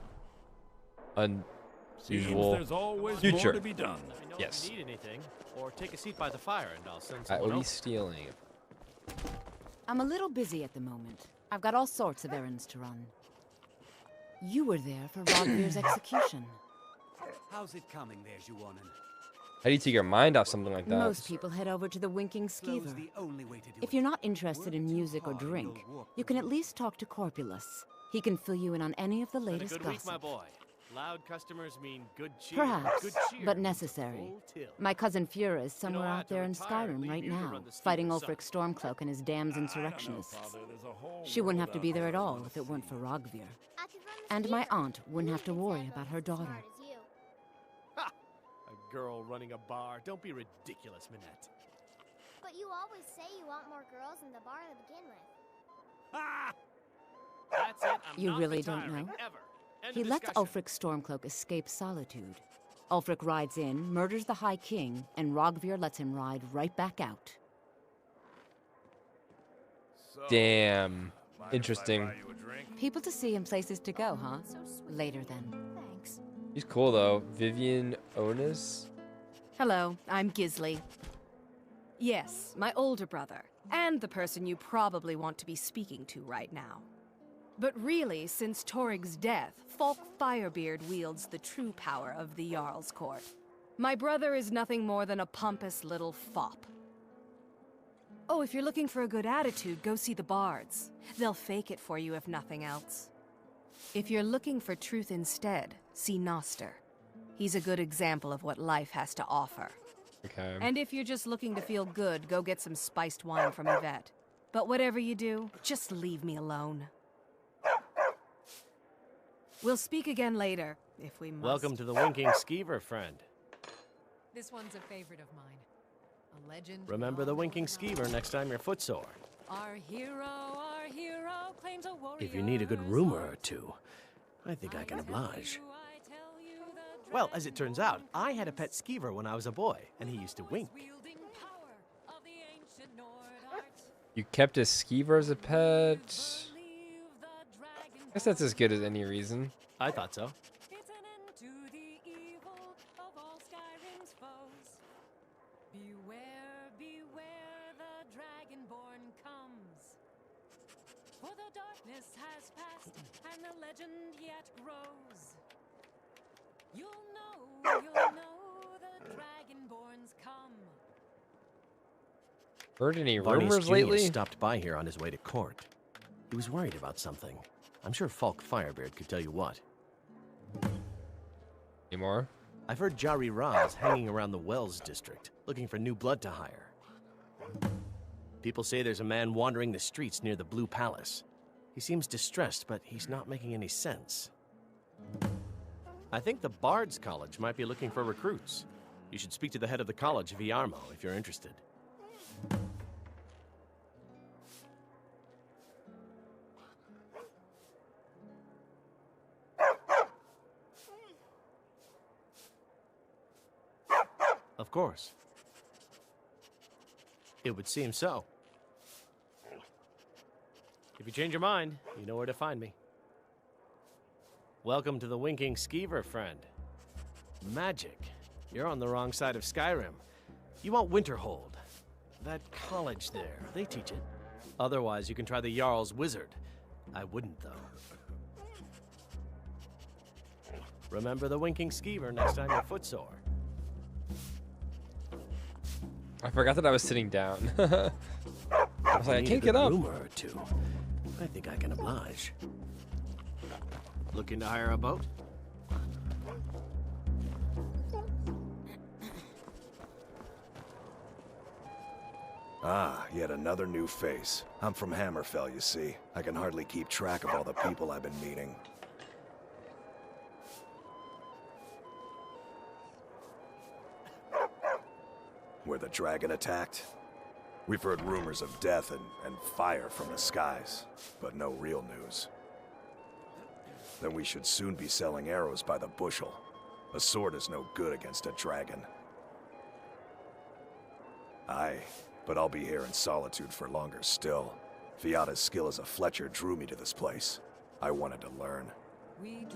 unusual there's always future. more to be done. Yes. If you need anything, or take a seat by the fire and I'll send What someone are we else. stealing? I'm a little busy at the moment. I've got all sorts of errands to run. You were there for Rogvir's execution. How's it coming there, Juwonin? How do you take your mind off something like that? Most people head over to the Winking Skeever. If you're not interested in music or drink, you can at least talk to Corpulus. He can fill you in on any of the Been a latest good week, gossip. my boy. Loud customers mean good cheer. Perhaps, good cheer but means necessary. full till. My cousin Fura is somewhere I out had to there in retire, Skyrim leave right you to now, run the fighting steamer Ulfric Stormcloak and his damned insurrectionists. She wouldn't have to be there at all if it weren't for Rogvir. And my aunt wouldn't have to worry about her daughter. A girl running a bar. Don't be ridiculous, Minette. But you always say you want more girls in the bar to begin with. Ah! That's it. I'm You not really don't retiring, know? Ever. End He of lets discussion. Ulfric Stormcloak escape Solitude. Ulfric rides in, murders the High King, and Rogvir lets him ride right back out. Damn. Interesting. People to see and places to go, huh? Later then. Thanks. He's cool though. Vivian Onus. Hello, I'm Gisli. Yes, my older brother, and the person you probably want to be speaking to right now. But really, since Torig's death, Falk Firebeard wields the true power of the Jarl's court. My brother is nothing more than a pompous little fop. Oh, if you're looking for a good attitude, go see the bards. They'll fake it for you if nothing else. If you're looking for truth instead, see Noster. He's a good example of what life has to offer. Okay. And if you're just looking to feel good, go get some spiced wine from Yvette. But whatever you do, just leave me alone. We'll speak again later, if we must. Welcome to the Winking Skeever, friend. This one's a favorite of mine. A legend. Remember the Winking Skeever next time you're footsore. Our hero claims a warrior. If you need a good rumor or two, I think I can oblige. Well, as it turns out, I had a pet skeever when I was a boy, and he used to wink. You kept a skeever as a pet? I guess that's as good as any reason. I thought so. Beware, beware, the dragonborn comes. For the darkness has passed, and the legend yet grows. You'll know the dragonborns come. Heard any Barney's rumors Jr. lately? stopped by here on his way to court. He was worried about something. I'm sure Falk Firebeard could tell you what. Any more? I've heard Jari Ra's hanging around the Wells district, looking for new blood to hire. People say there's a man wandering the streets near the Blue Palace. He seems distressed, but he's not making any sense. I think the Bard's College might be looking for recruits. You should speak to the head of the college, Viarmo, if you're interested. Of course. It would seem so. If you change your mind, you know where to find me. Welcome to the Winking Skeever, friend. Magic. You're on the wrong side of Skyrim. You want Winterhold. That college there, they teach it. Otherwise, you can try the Jarl's Wizard. I wouldn't, though. Remember the Winking Skeever next time you're footsore. I forgot that I was sitting down. I was like, I can't get up. Rumor or two. I think I can oblige. Looking to hire a boat? Ah, yet another new face. I'm from Hammerfell, you see. I can hardly keep track of all the people I've been meeting. Where the dragon attacked? We've heard rumors of death and fire from the skies, but no real news. Then we should soon be selling arrows by the bushel. A sword is no good against a dragon. Aye, but I'll be here in solitude for longer still. Fiata's skill as a Fletcher drew me to this place. I wanted to learn.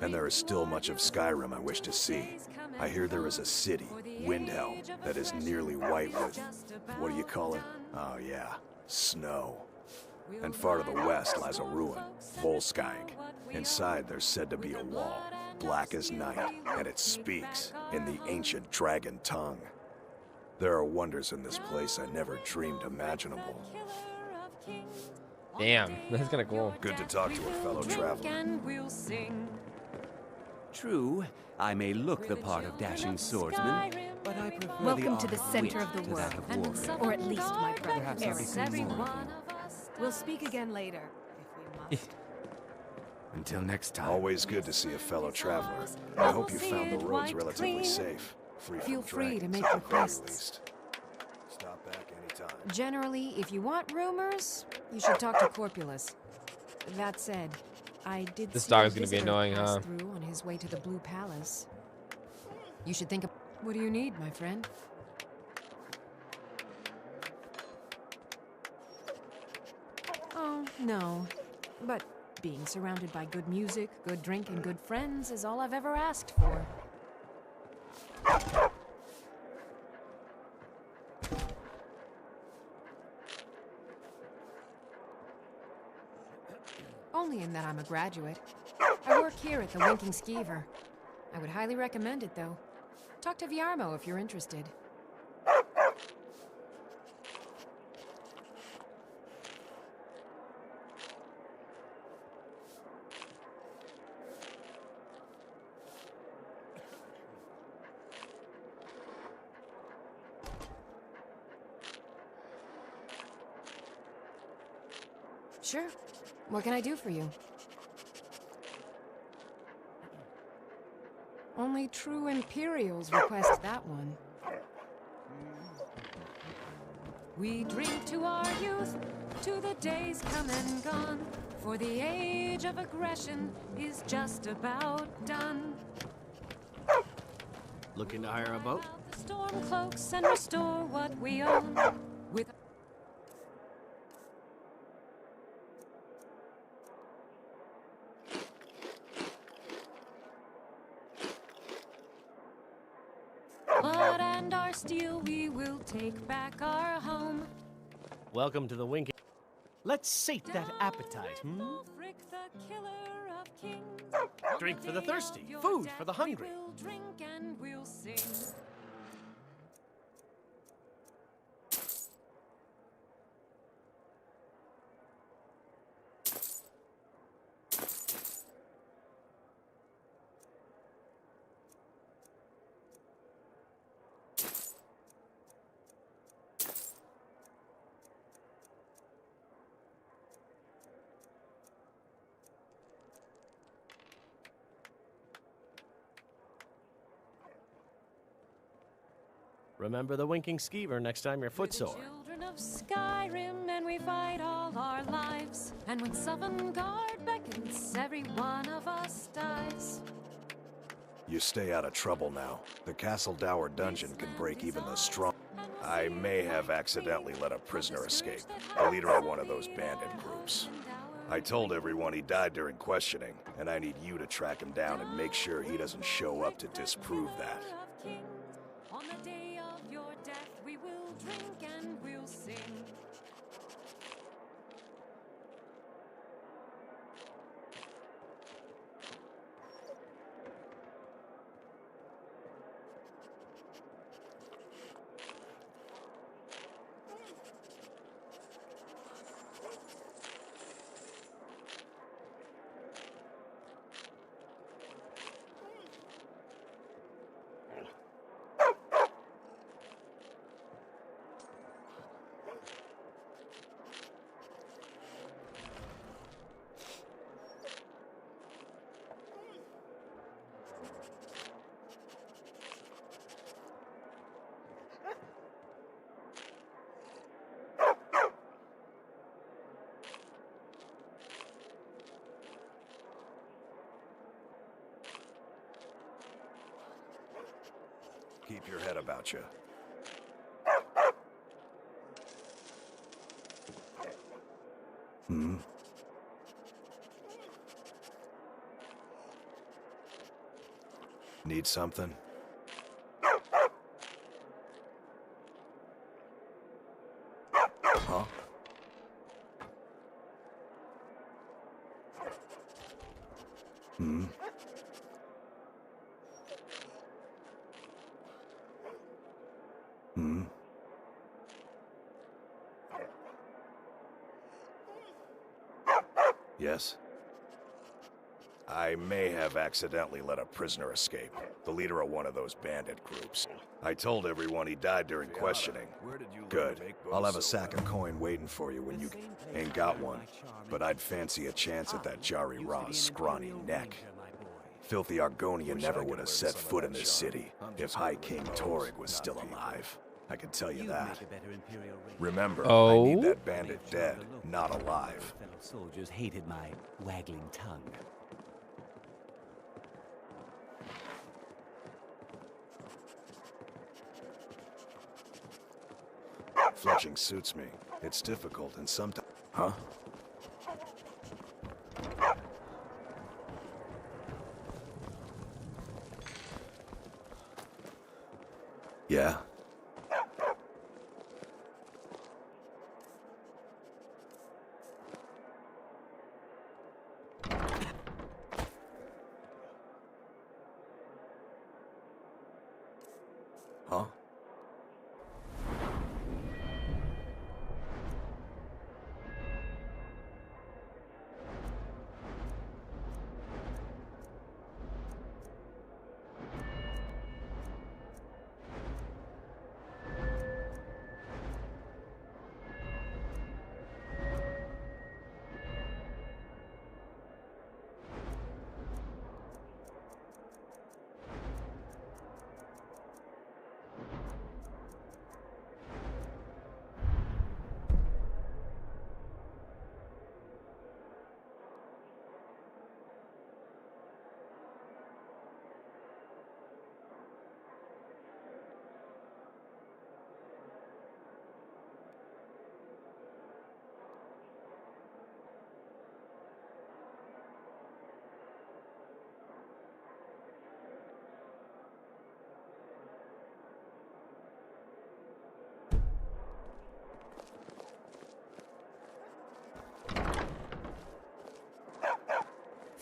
And there is still much of Skyrim I wish to see. I hear there is a city, Windhelm, that is nearly white with, what do you call it? Oh yeah, snow. And far to the west lies a ruin, Volskag. Inside there's said to be a wall, black as night, and it speaks in the ancient dragon tongue. There are wonders in this place I never dreamed imaginable. Damn, that's kind of cool. Good to talk to a fellow traveler. True, I may look the part of dashing swordsman, but I prefer Welcome the to the art of center wit of the to world, that of warfare. or at least my brother. Perhaps I'll be some more. We'll speak again later, if we must. Until next time. Always good to see a fellow traveler. I hope you found the roads relatively safe. Feel free to make at the very requests. least. Stop back anytime. Generally, if you want rumors, you should talk to Corpulus. That said, I did This see dog a is gonna be visitor annoying, pass huh? through on his way to the Blue Palace. You should think of... What do you need, my friend? Oh, no. But being surrounded by good music, good drink, and good friends is all I've ever asked for. Only in that I'm a graduate. I work here at the Winking Skeever. I would highly recommend it, though. Talk to Viarmo if you're interested. Sure. What can I do for you? Only true Imperials request that one. We drink to our youth, to the days come and gone, for the age of aggression is just about done. Looking to hire a boat? The storm cloaks and restore what we own. With blood and our steel, we will take back our home. Welcome to the Winking. Let's sate that appetite, hmm? Ulfric, the killer of kings. Drink for the thirsty, food for the hungry. We'll drink and we'll sing. Remember the Winking Skeever next time you're footsore. Children of Skyrim, and we fight all our lives. And when Sovngarde beckons, every one of us dies. You stay out of trouble now. The Castle Dower dungeon can break even the strong. I may have accidentally let a prisoner escape, the leader of one of those bandit groups. I told everyone he died during questioning, and I need you to track him down and make sure he doesn't show up to disprove that. On the day of your death, we will drink and we'll sing. Keep your head about you. Hmm? Need something? Huh? Hmm? Hmm? Yes? I may have accidentally let a prisoner escape, the leader of one of those bandit groups. I told everyone he died during questioning. Good. I'll have a sack of coin waiting for you when you ain't got one, but I'd fancy a chance at that Jari Ra's scrawny neck. Filthy Argonian never would have set foot in this city if High King Torrig was still alive. I can tell you that. Remember, I need that bandit dead, not alive. Fellow soldiers hated my waggling tongue. Fletching suits me. It's difficult and sometimes... Huh? Yeah?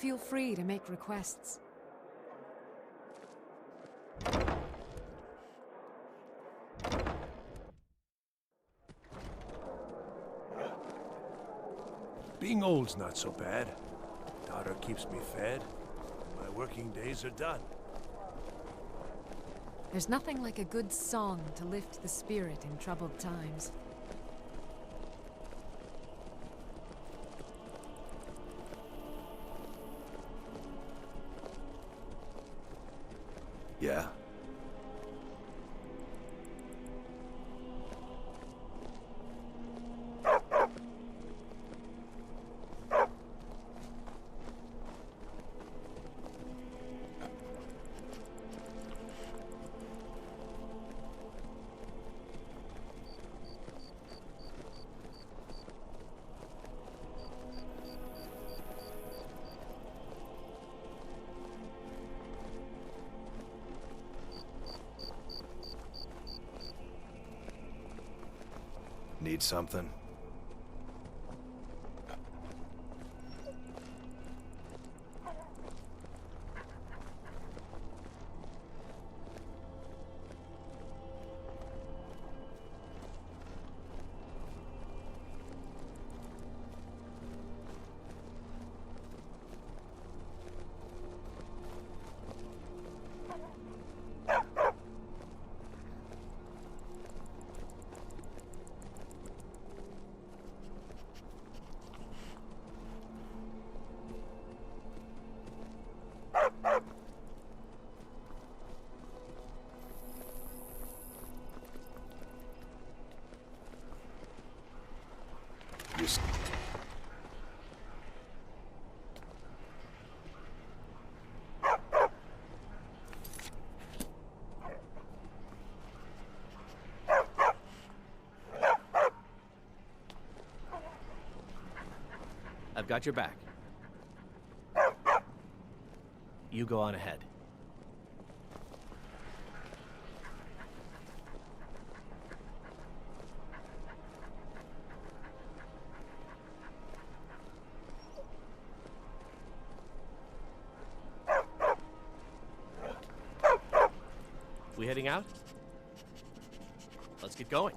Feel free to make requests. Being old's not so bad. Daughter keeps me fed. My working days are done. There's nothing like a good song to lift the spirit in troubled times. Yeah? Need something? Just... I've got your back. You go on ahead. We heading out? Let's get going.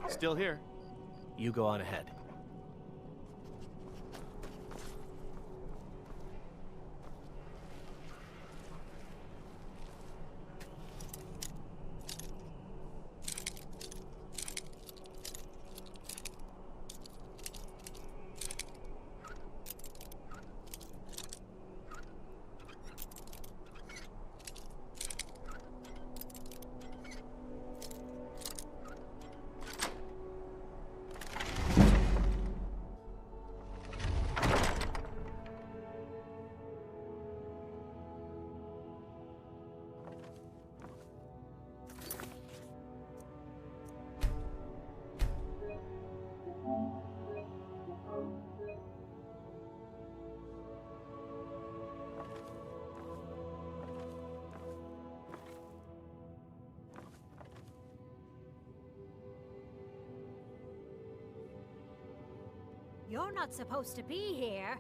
Still here. You go on ahead. You're not supposed to be here.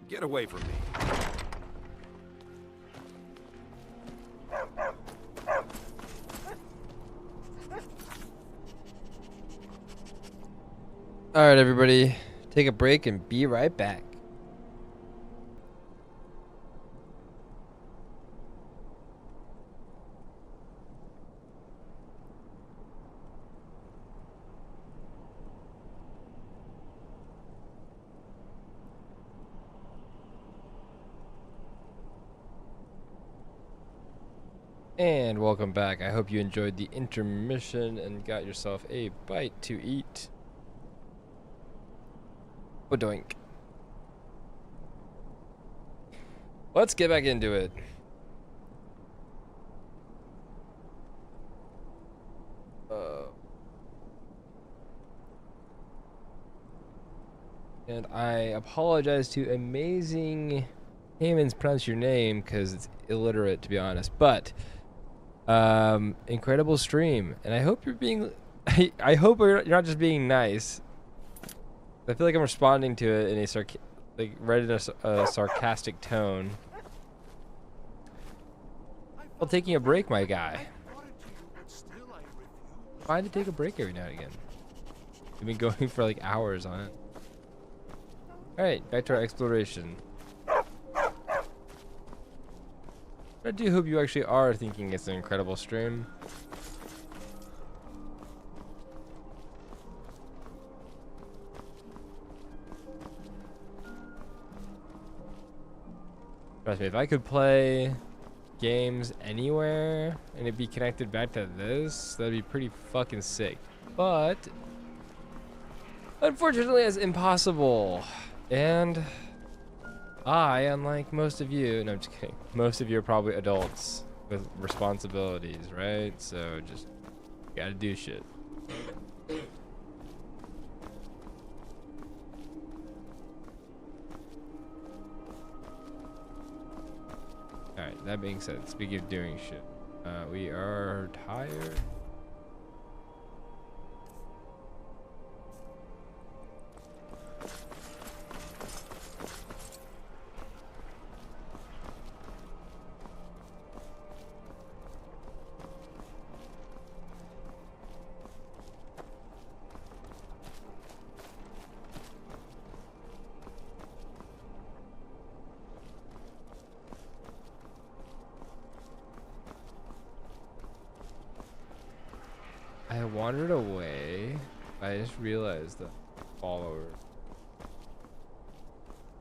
Get away from me. All right, everybody, take a break and be right back. And welcome back. I hope you enjoyed the intermission and got yourself a bite to eat. Doink. Let's get back into it. And I apologize to Amazing Haman's pronounce your name because it's illiterate, to be honest. But incredible stream, and I hope you're being. I hope you're not just being nice. I feel like I'm responding to it in a read in a sarcastic tone. Well, taking a break, my guy. Fine to take a break every now and again. We've been going for like hours on it. All right, back to our exploration. I do hope you actually are thinking it's an incredible stream. Trust me, if I could play games anywhere and it'd be connected back to this, that'd be pretty fucking sick. But unfortunately, it's impossible. And I, unlike most of you, no, I'm just kidding. Most of you are probably adults with responsibilities, right? So just gotta do shit. Alright, that being said, speaking of doing shit, we are tired. I wandered away. I just realized the follower,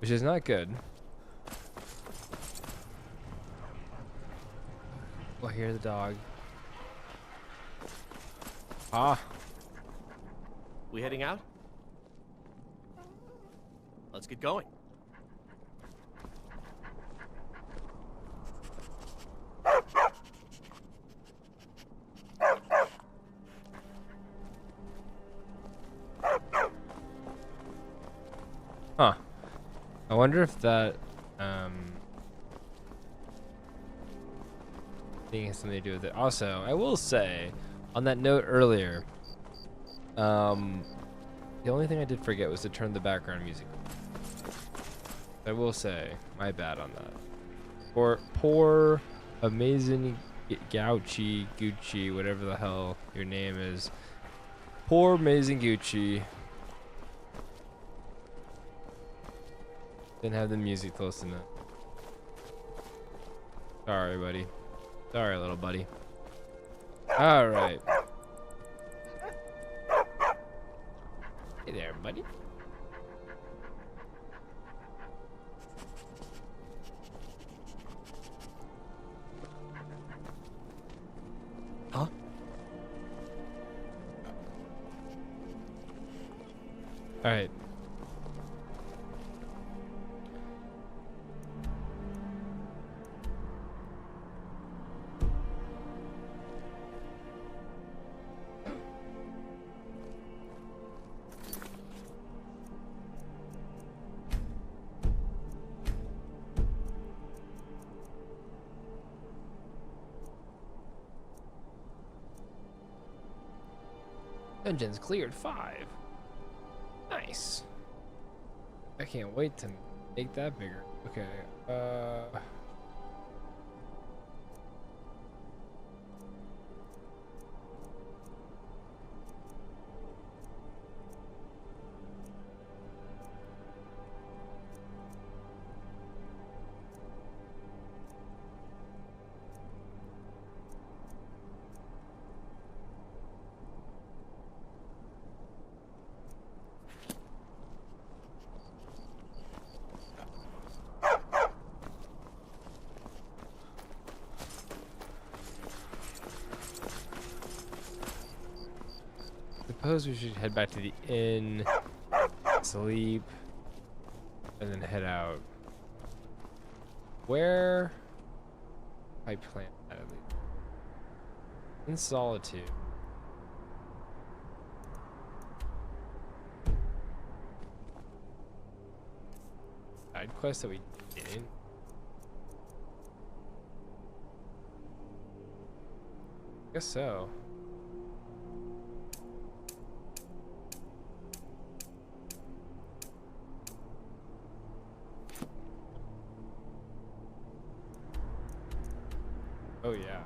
which is not good. Oh, hear the dog. Ah. We heading out? Let's get going. Huh. I wonder if that thing has something to do with it. Also, I will say, on that note earlier, the only thing I did forget was to turn the background music on. I will say, my bad on that. Poor amazing Gucci, whatever the hell your name is. Poor amazing Gucci. Didn't have the music close enough. Sorry, buddy. Sorry, little buddy. All right. Hey there, buddy. Huh? All right. Dungeons cleared 5. Nice. I can't wait to Make that bigger. Okay. Suppose we should head back to the inn, sleep, and then head out. Where? I plan that at least. In Solitude. Side quest that we didn't. I guess so. Oh yeah.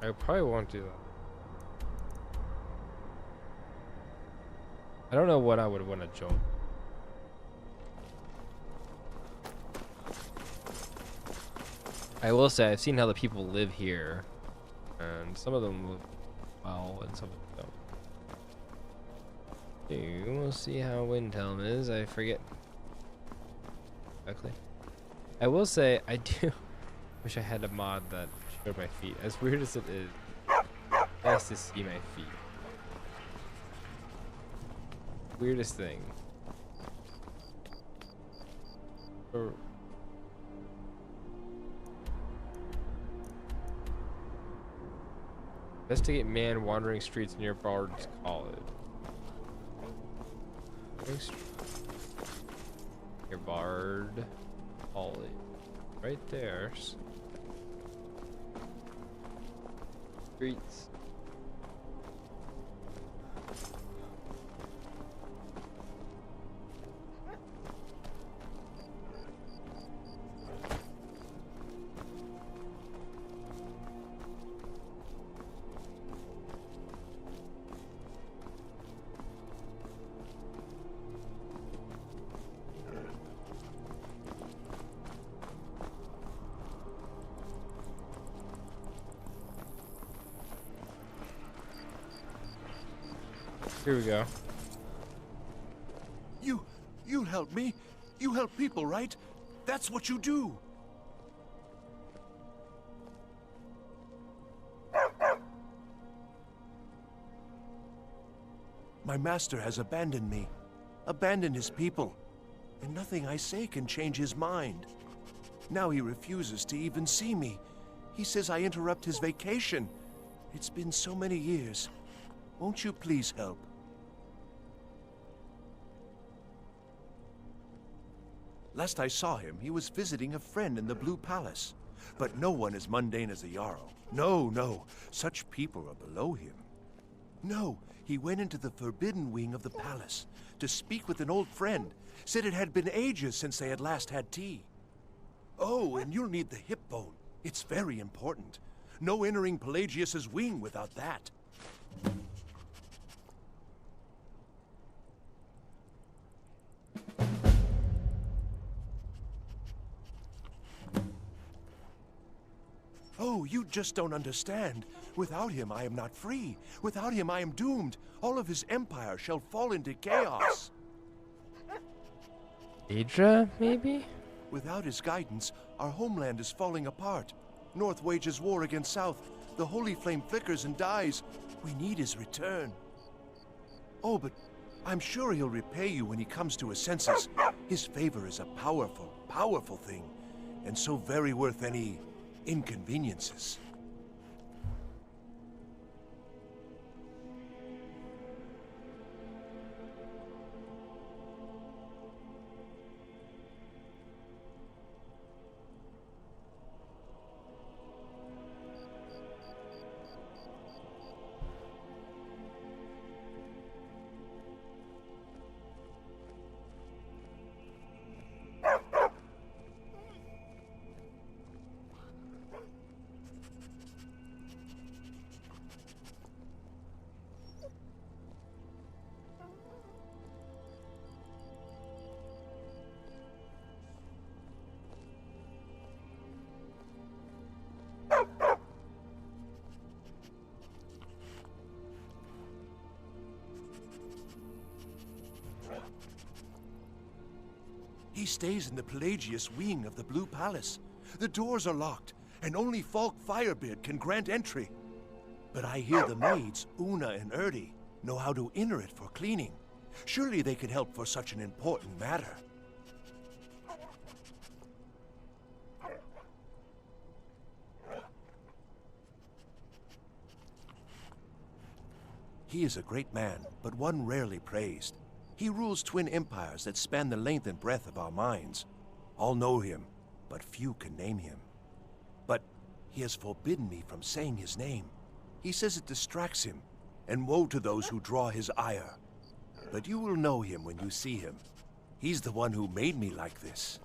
I probably won't do that. I don't know what I would want to join. I will say I've seen how the people live here, and some of them live well, and some of them don't. We'll see how Windhelm is. I forget exactly. I will say I do wish I had a mod that showed my feet. As weird as it is, it's nice to see my feet. Weirdest thing. Investigate man wandering streets near Bard's College. Near Bard College. Right there. Streets. Here we go. You help me. You help people, right? That's what you do. My master has abandoned me, abandoned his people, and nothing I say can change his mind. Now he refuses to even see me. He says I interrupt his vacation. It's been so many years. Won't you please help? Last I saw him, he was visiting a friend in the Blue Palace. But no one as mundane as the Jarl. No, such people are below him. No, he went into the forbidden wing of the palace to speak with an old friend. Said it had been ages since they had last had tea. Oh, and you'll need the hip bone. It's very important. No entering Pelagius's wing without that. Oh, you just don't understand. Without him, I am not free. Without him, I am doomed. All of his empire shall fall into chaos. Idra, maybe? Without his guidance, our homeland is falling apart. North wages war against South. The holy flame flickers and dies. We need his return. Oh, but I'm sure he'll repay you when he comes to his senses. His favor is a powerful, powerful thing, and so very worth any inconveniences. He stays in the Pelagius wing of the Blue Palace. The doors are locked, and only Falk Firebeard can grant entry. But I hear the maids, Una and Erdi, know how to enter it for cleaning. Surely they could help for such an important matter. He is a great man, but one rarely praised. He rules twin empires that span the length and breadth of our minds. All know him, but few can name him. But he has forbidden me from saying his name. He says it distracts him, and woe to those who draw his ire. But you will know him when you see him. He's the one who made me like this.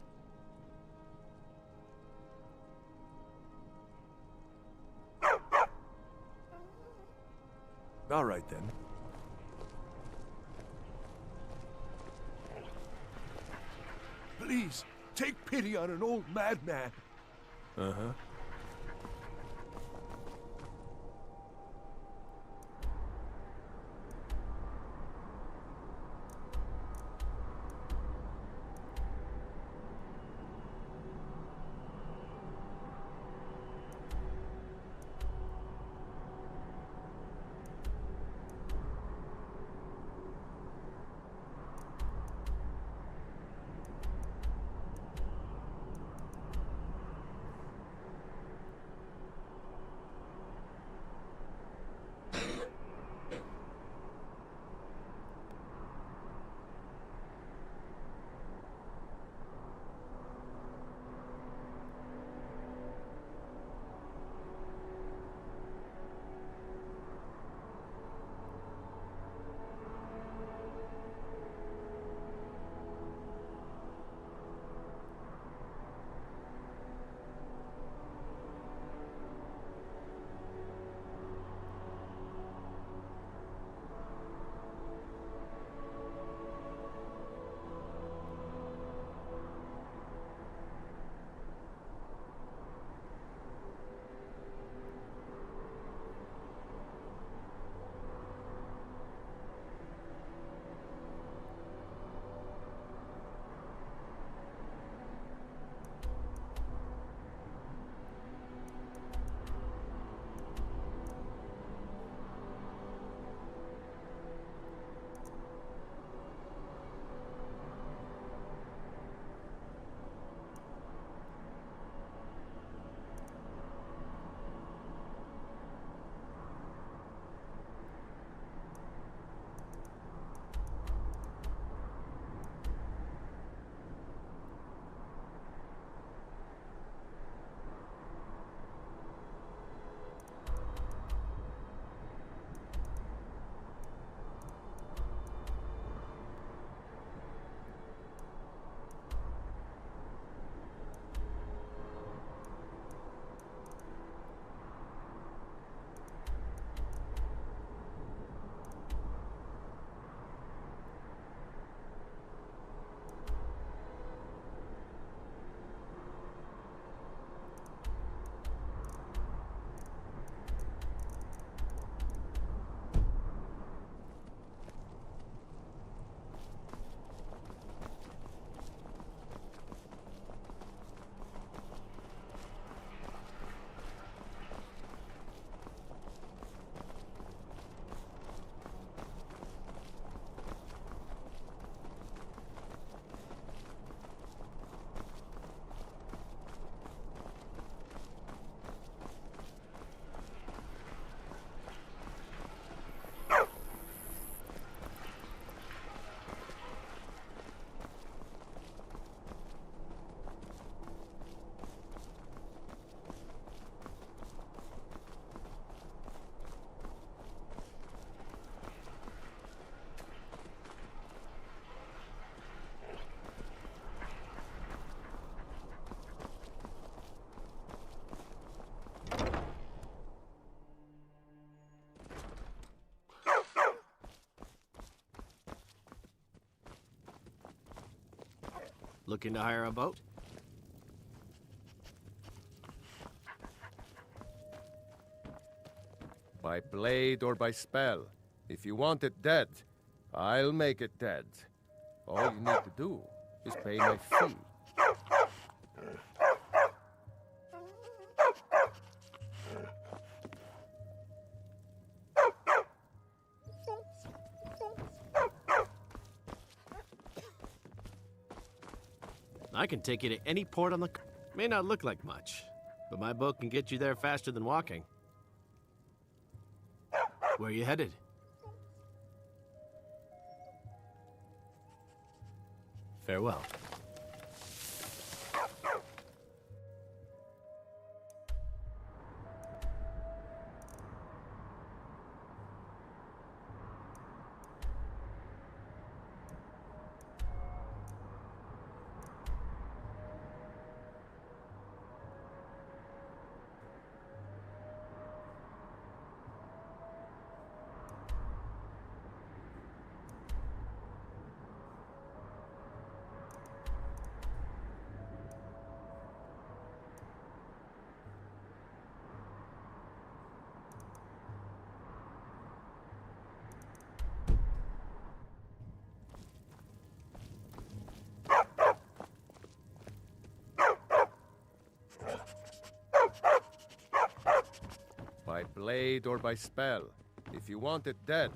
All right, then. Please, take pity on an old madman. Uh-huh. Looking to hire a boat? By blade or by spell. If you want it dead, I'll make it dead. All you need to do is pay my fee. I can take you to any port on the... May not look like much, but my boat can get you there faster than walking. Where are you headed? Farewell. By blade or by spell. If you want it dead,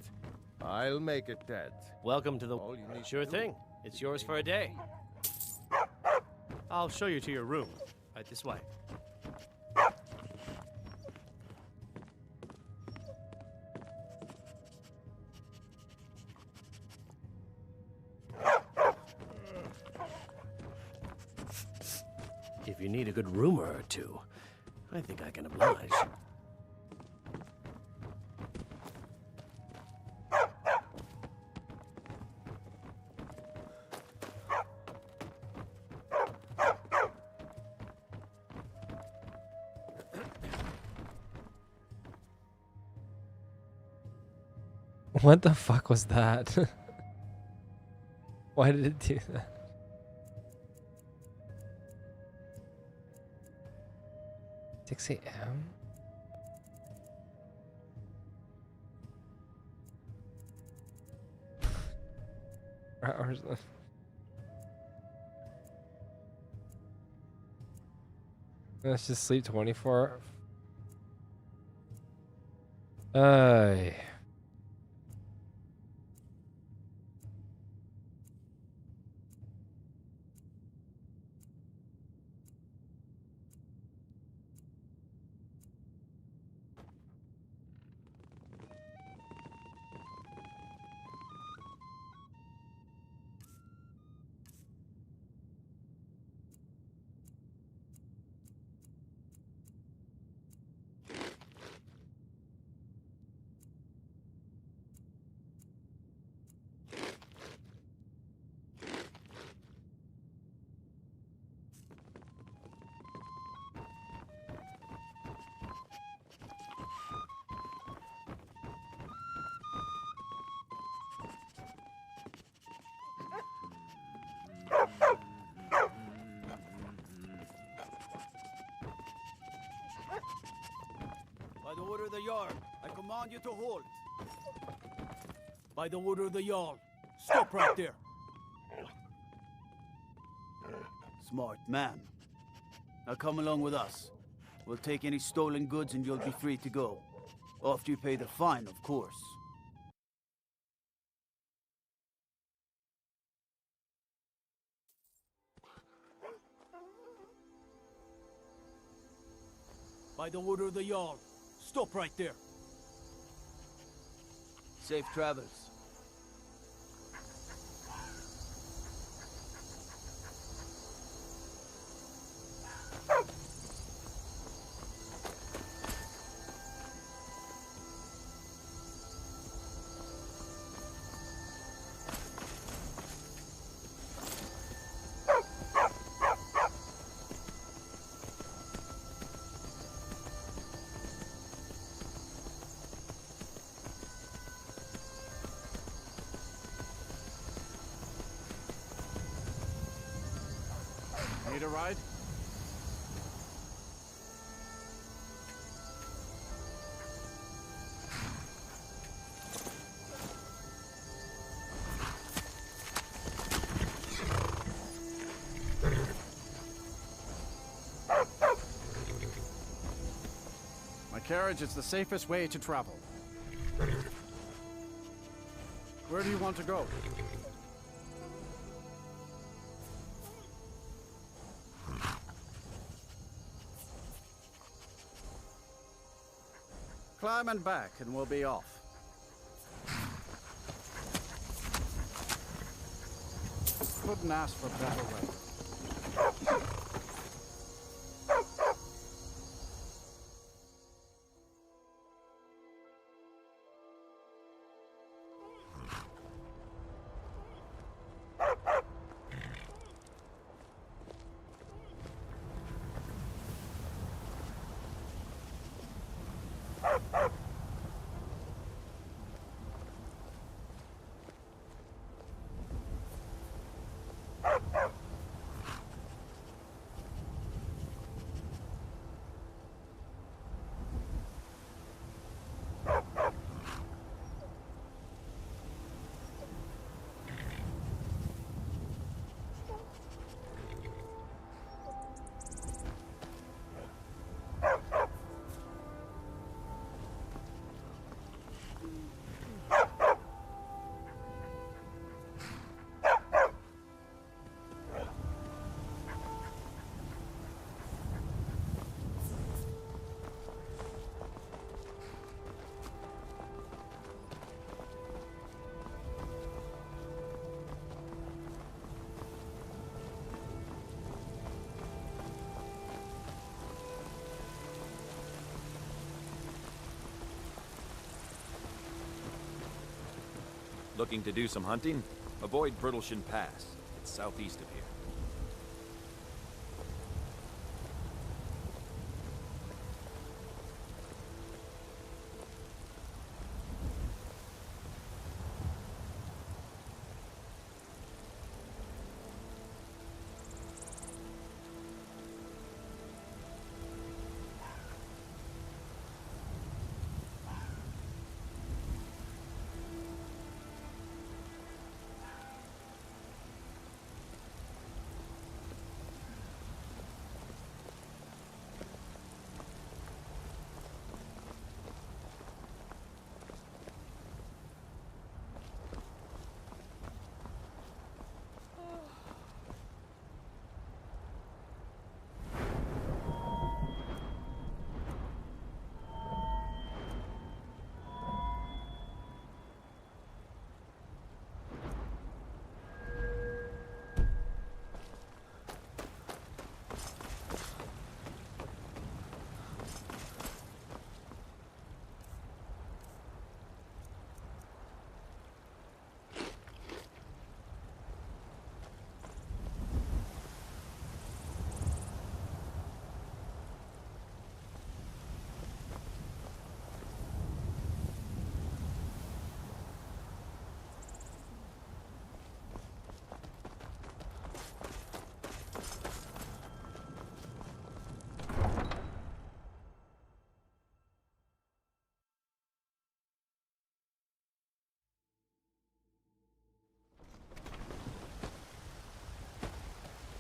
I'll make it dead. Welcome to the... All you need Sure to do thing. It's yours for a day. I'll show you to your room. Right this way. If you need a good rumor or two, I think I can oblige. What the fuck was that? Why did it do that? $6 a.m. Hours left. Let's just sleep 24. Ay. By the order of the Jarl, I command you to halt. By the order of the Jarl, stop right there. Smart man. Now come along with us. We'll take any stolen goods and you'll be free to go. After you pay the fine, of course. By the order of the Jarl, stop right there. Safe travels. Need a ride? carriage is the safest way to travel. Where do you want to go? Climb and back, and we'll be off. Couldn't ask for a better way. Looking to do some hunting? Avoid Brittleshin Pass. It's southeast of here.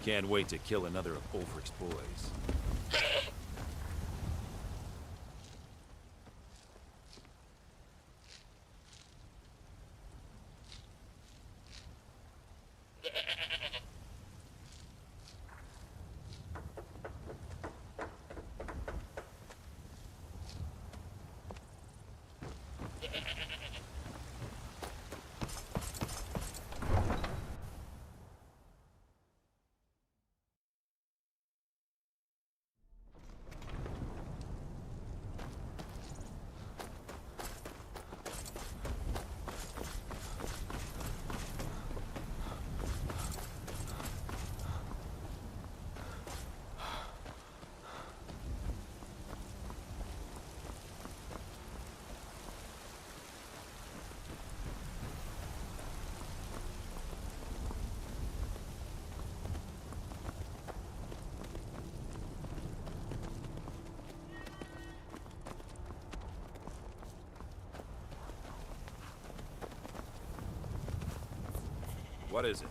Can't wait to kill another of Ulfric's boys. What is it?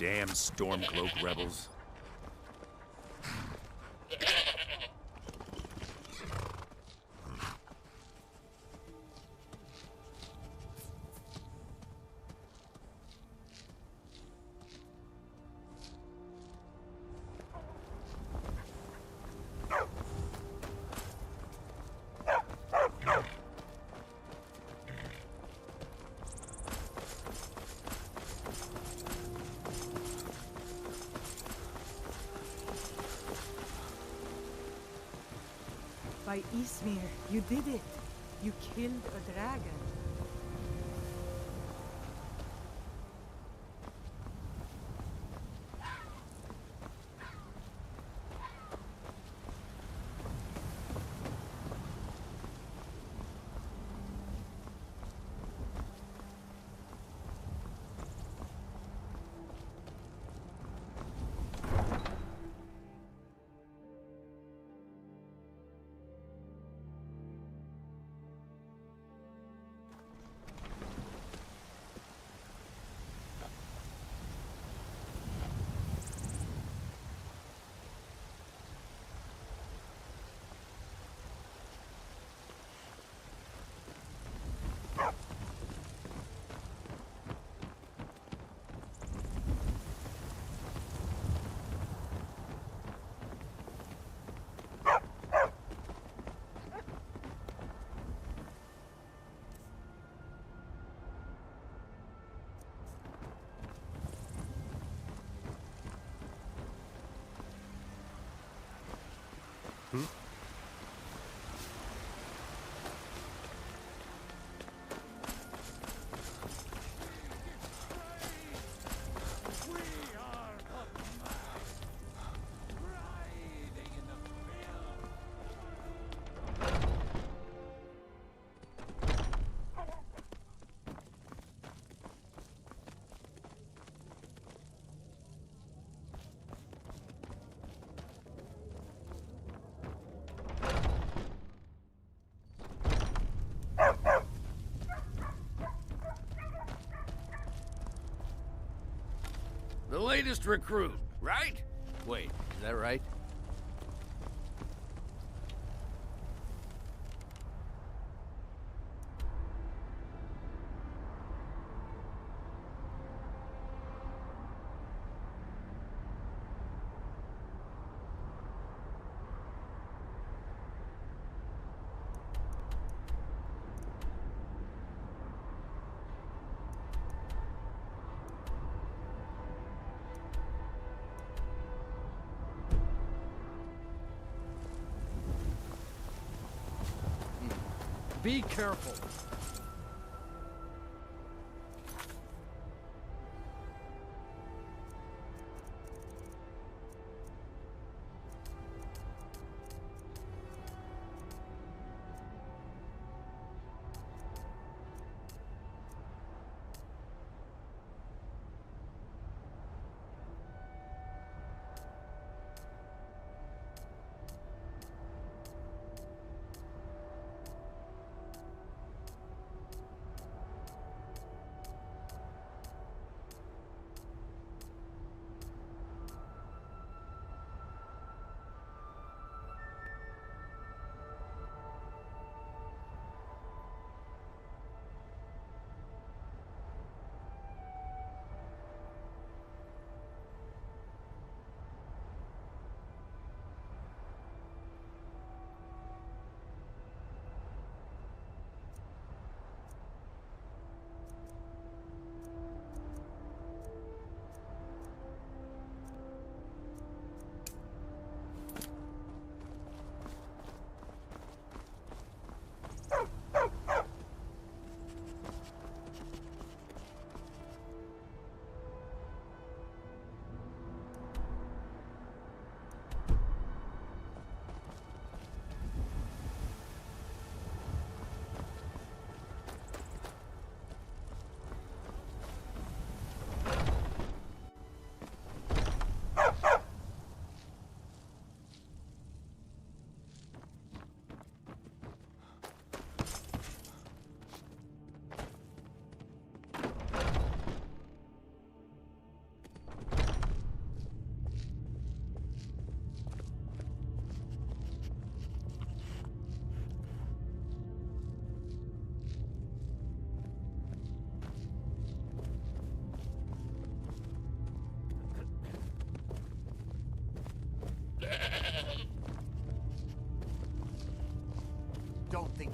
Damn Stormcloak rebels. By Ismir, you did it. You killed a dragon. The latest recruit, right? Wait, is that right? Be careful.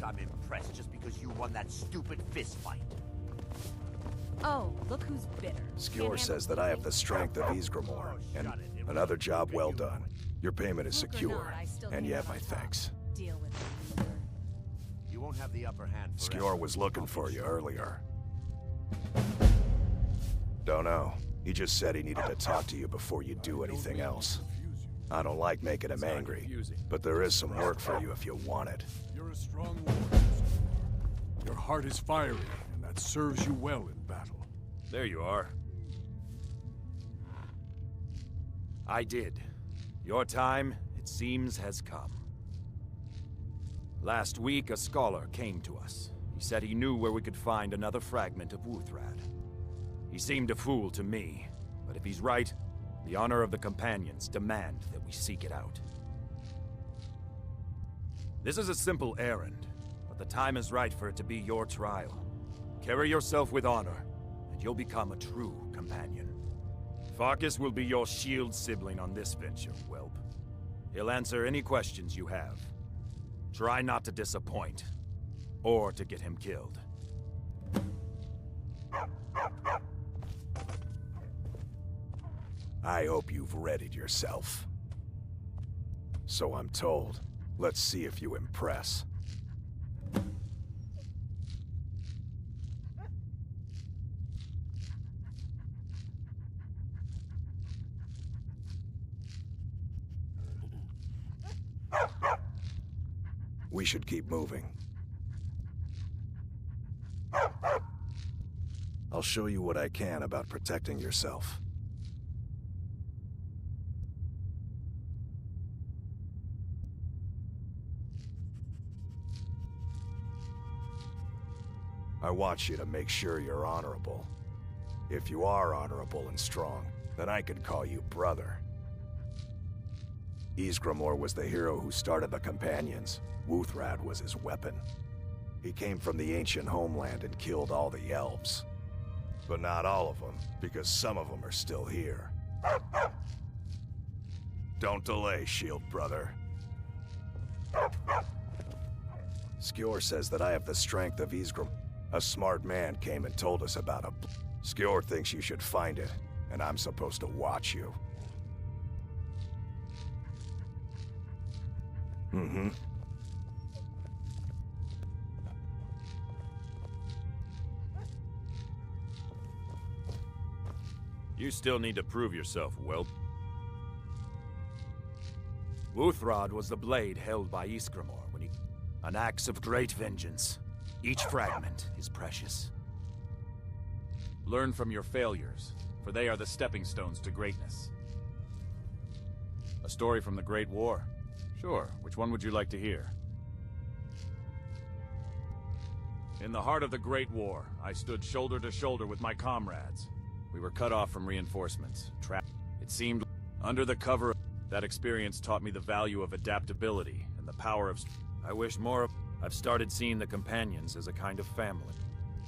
I'm impressed just because you won that stupid fist fight. Oh, look who's bitter. Skjor says that I have the strength of Ysgramor, and another job well done. Your payment is secure, and you have my thanks. Deal with it. You won't have the upper hand forever. Skjor was looking for you earlier. Don't know. He just said he needed to talk to you before you do anything else. I don't like making him angry, but there is some work for you if you want it. You're a strong warrior. Your heart is fiery, and that serves you well in battle. There you are. I did. Your time, it seems, has come. Last week, a scholar came to us. He said he knew where we could find another fragment of Wuthrad. He seemed a fool to me, but if he's right, the honor of the Companions demand that we seek it out. This is a simple errand, but the time is right for it to be your trial. Carry yourself with honor, and you'll become a true companion. Farkas will be your shield sibling on this venture, whelp. He'll answer any questions you have. Try not to disappoint, or to get him killed. I hope you've readied yourself. So I'm told. Let's see if you impress. We should keep moving. I'll show you what I can about protecting yourself. I want you to make sure you're honorable. If you are honorable and strong, then I could call you brother. Ysgramor was the hero who started the Companions. Wuthrad was his weapon. He came from the ancient homeland and killed all the elves. But not all of them, because some of them are still here. Don't delay, Shield Brother. Skjor says that I have the strength of Ysgramor. A smart man came and told us about a... Skjor thinks you should find it, and I'm supposed to watch you. Mm-hmm. You still need to prove yourself, whelp. Wuthrad was the blade held by Ysgramor when he... An axe of great vengeance. Each fragment is precious. Learn from your failures, for they are the stepping stones to greatness. A story from the Great War? Sure, which one would you like to hear? In the heart of the Great War, I stood shoulder to shoulder with my comrades. We were cut off from reinforcements, trapped. It seemed under the cover of that experience taught me the value of adaptability and the power of... I wish more of... I've started seeing the Companions as a kind of family.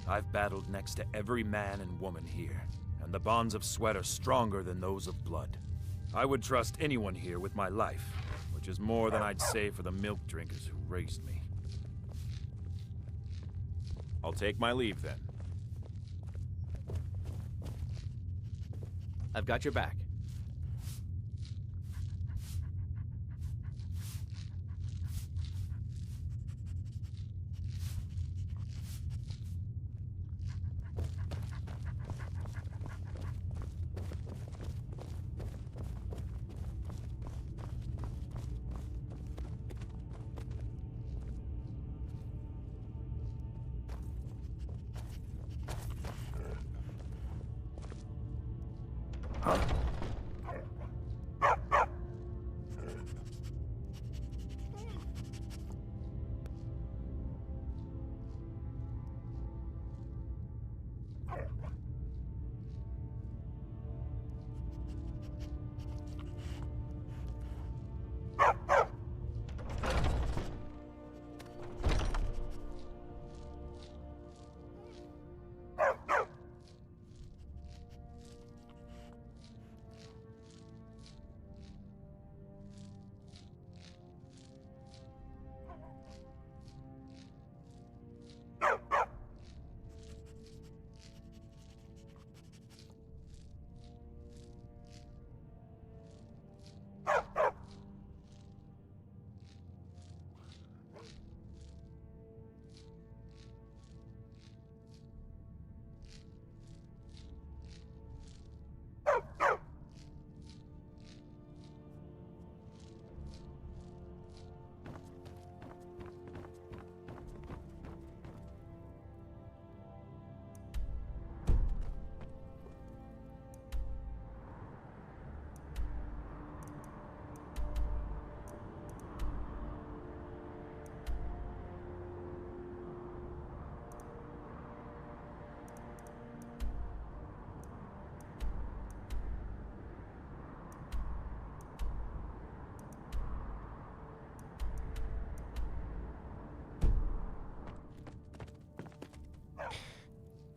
I've battled next to every man and woman here, and the bonds of sweat are stronger than those of blood. I would trust anyone here with my life, which is more than I'd say for the milk drinkers who raised me. I'll take my leave then. I've got your back. Huh?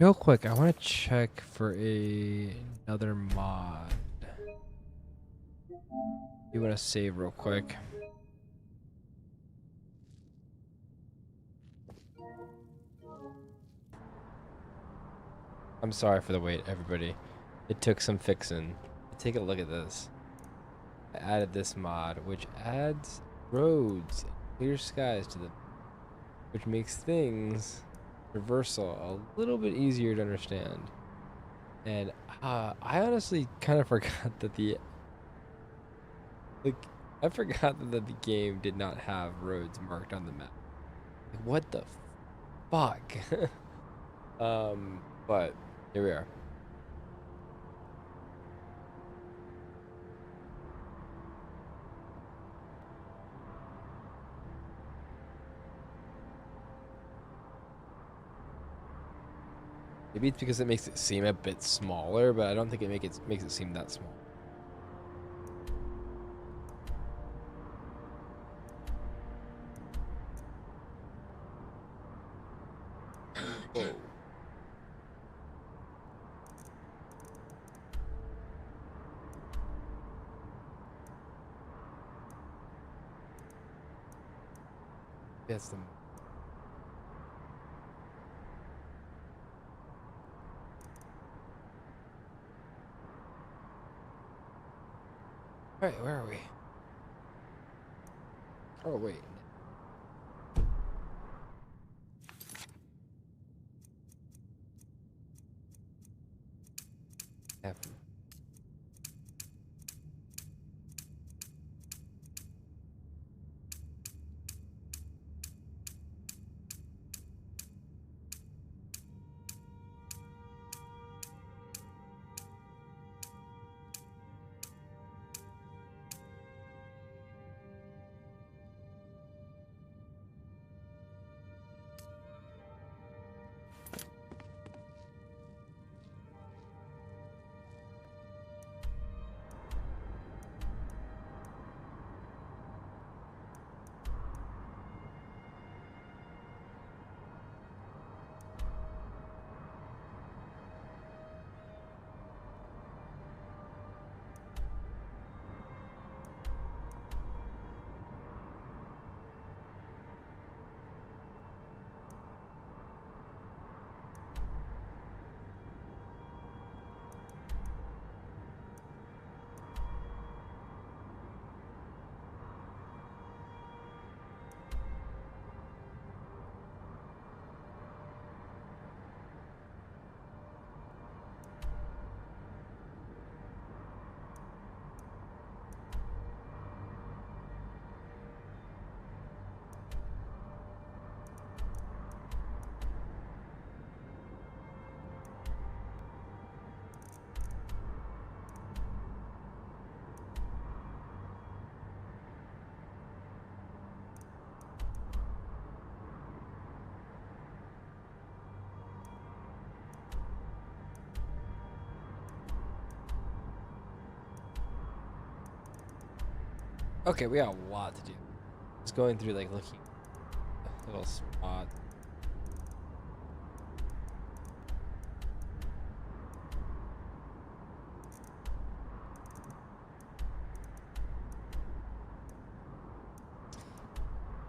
Real quick, I want to check for another mod. You want to save real quick? I'm sorry for the wait, everybody. It took some fixing. Take a look at this. I added this mod, which adds roads, clear skies to them, which makes things reversal a little bit easier to understand. And I honestly kind of forgot that I forgot that the game did not have roads marked on the map. Like, what the fuck? But here we are. Maybe it's because it makes it seem a bit smaller, but I don't think it makes it seem that small. Whoa. That's the. Alright, where are we? Oh, wait. F. Okay, we got a lot to do. Just going through, like, looking at little spot.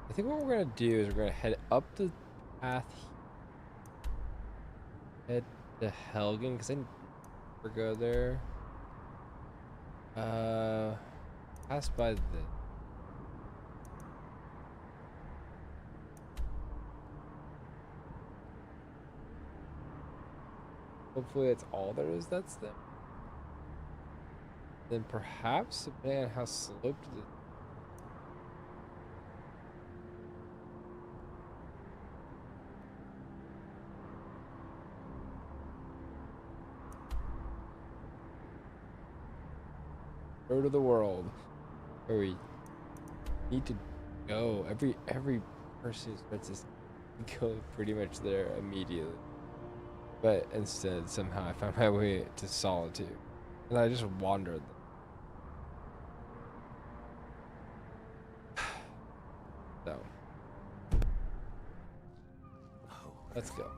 I think what we're gonna do is we're gonna head up the path. Head to Helgen, because I never go there. Pass by the. Hopefully that's all there is, that's them. Then perhaps, depending on how sloped it is. Road of the world, where we need to go. Every person starts to go pretty much there immediately. But instead, somehow I found my way to Solitude, and I just wandered. So, let's go.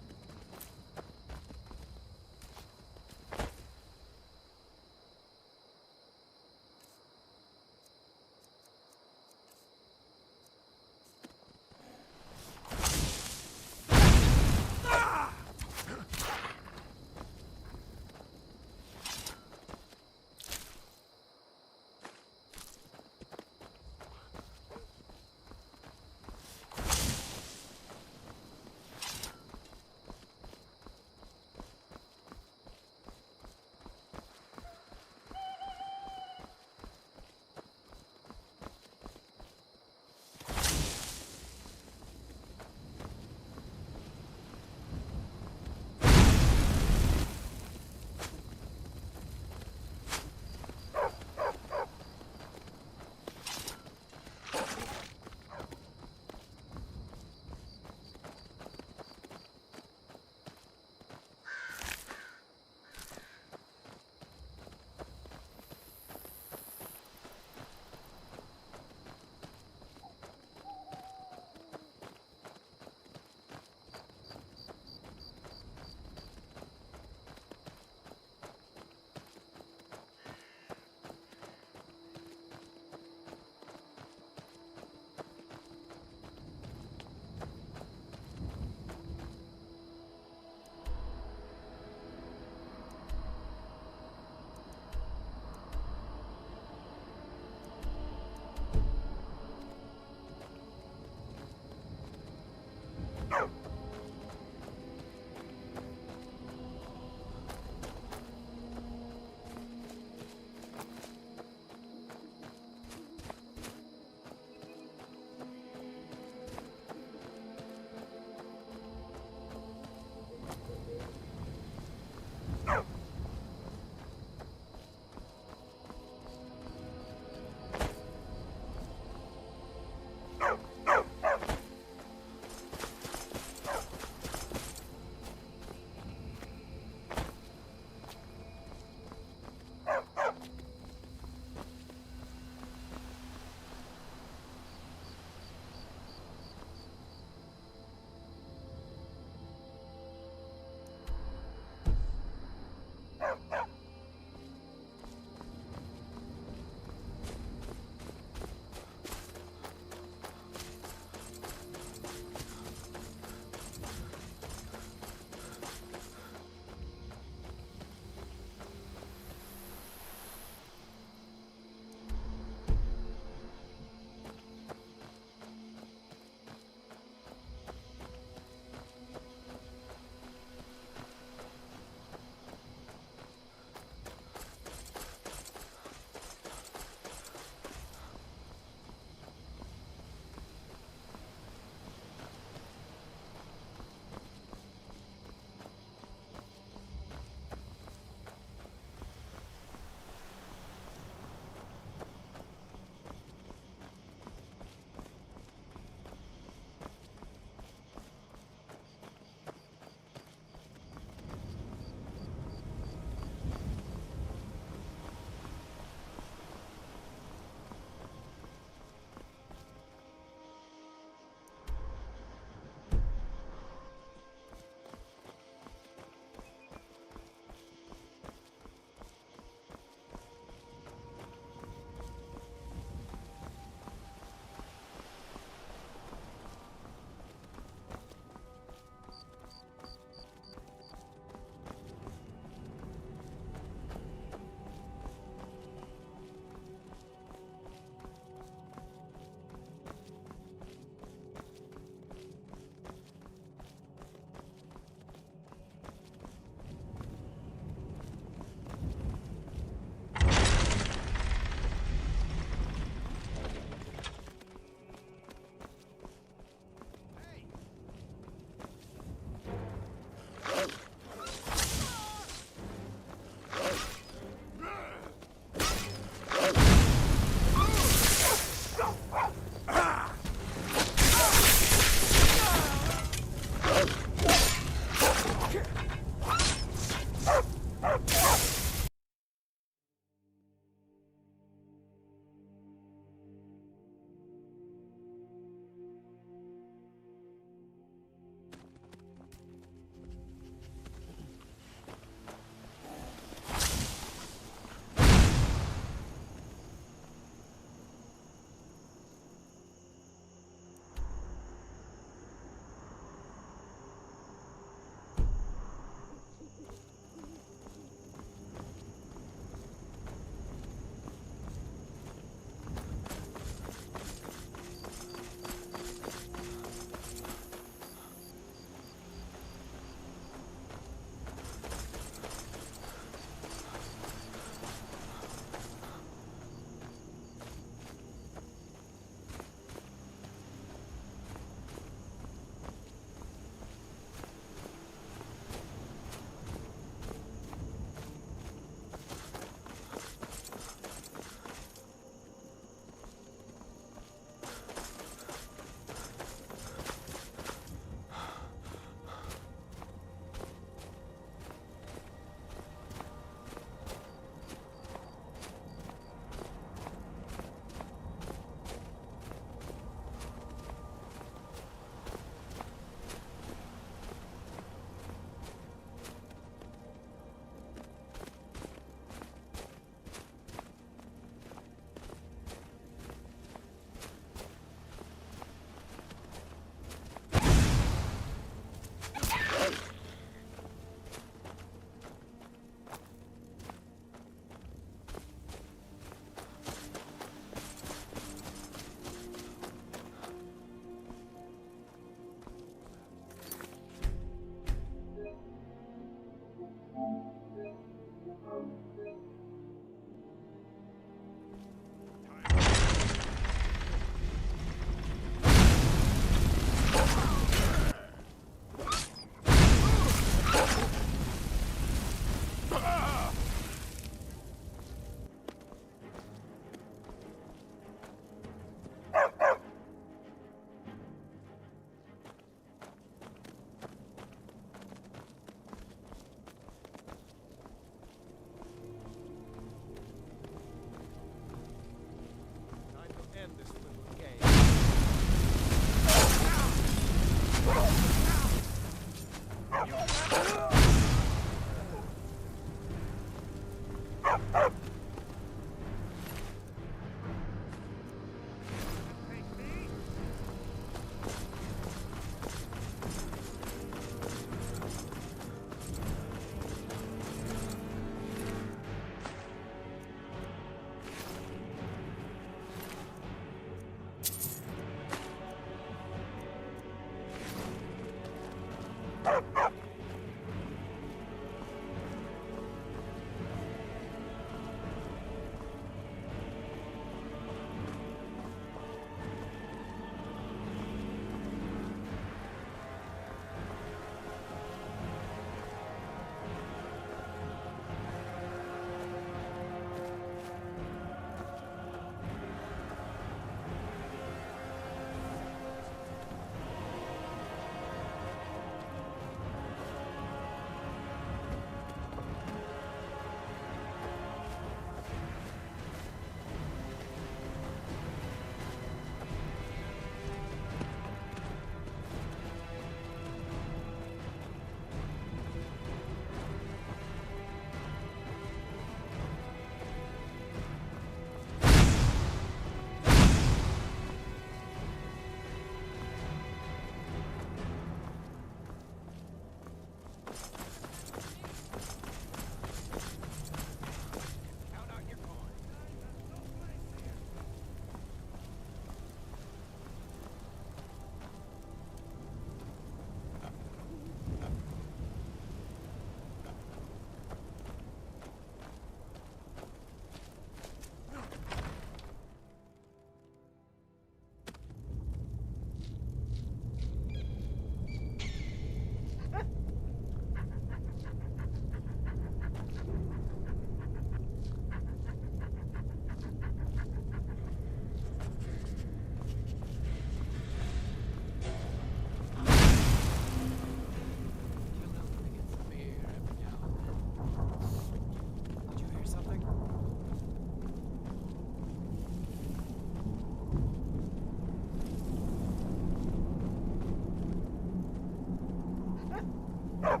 Must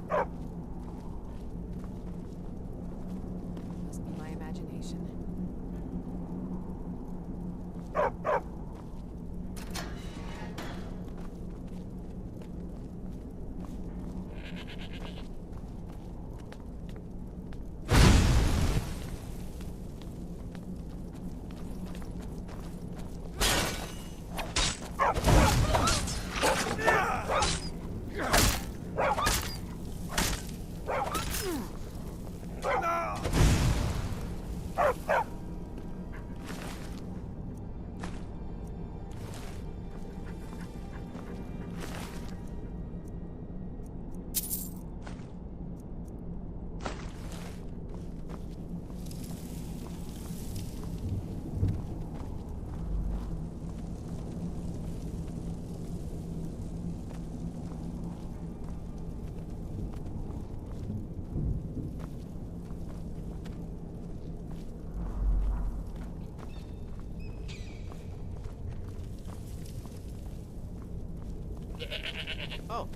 be my imagination. Oh.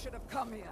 should have come here.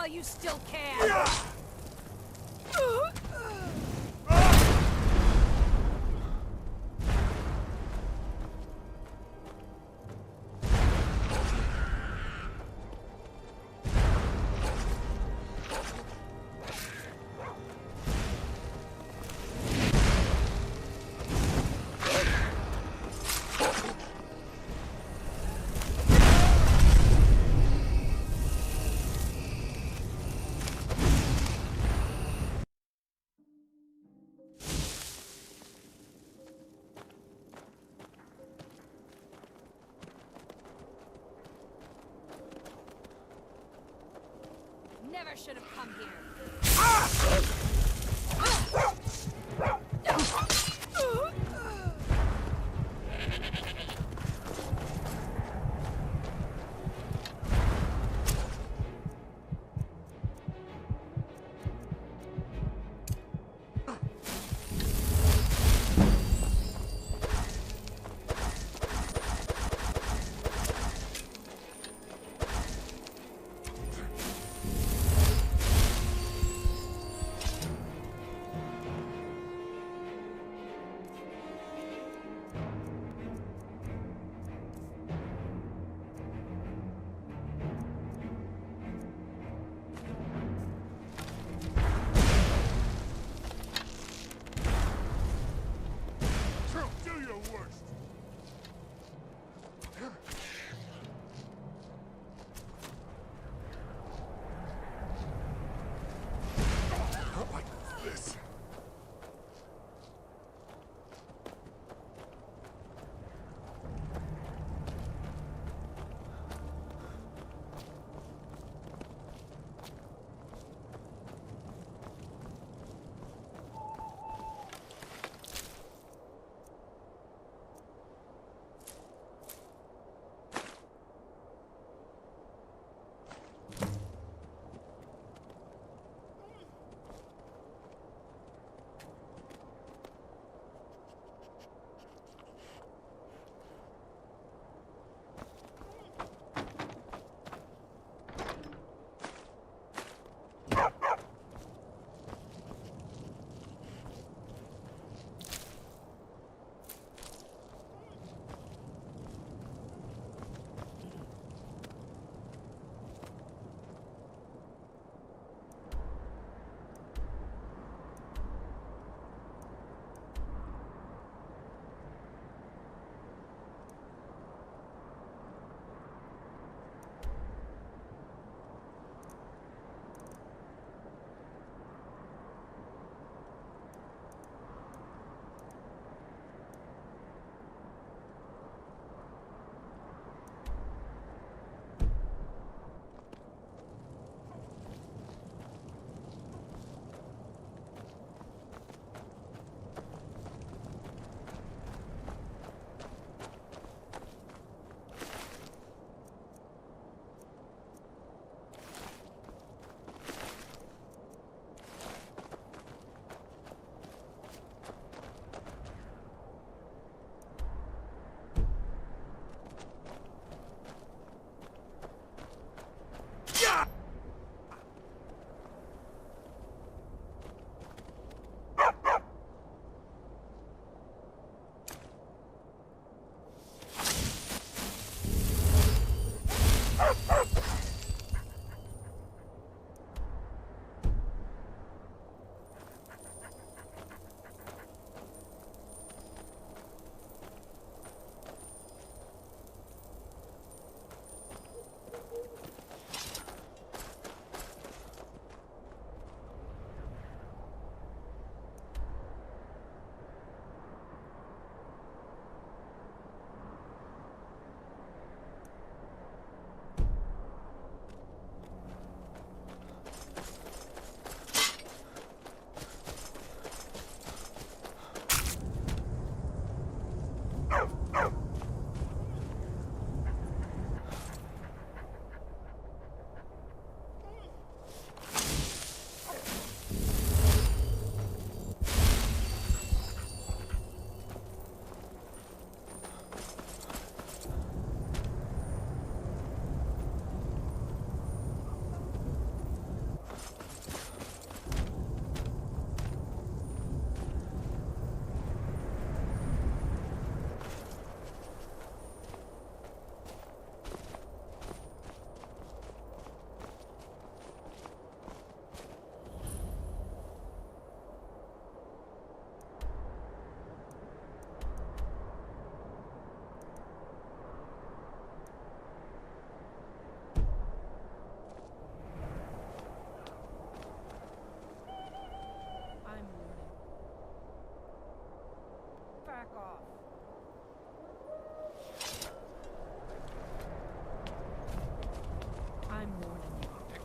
while you still can! Never should have come here.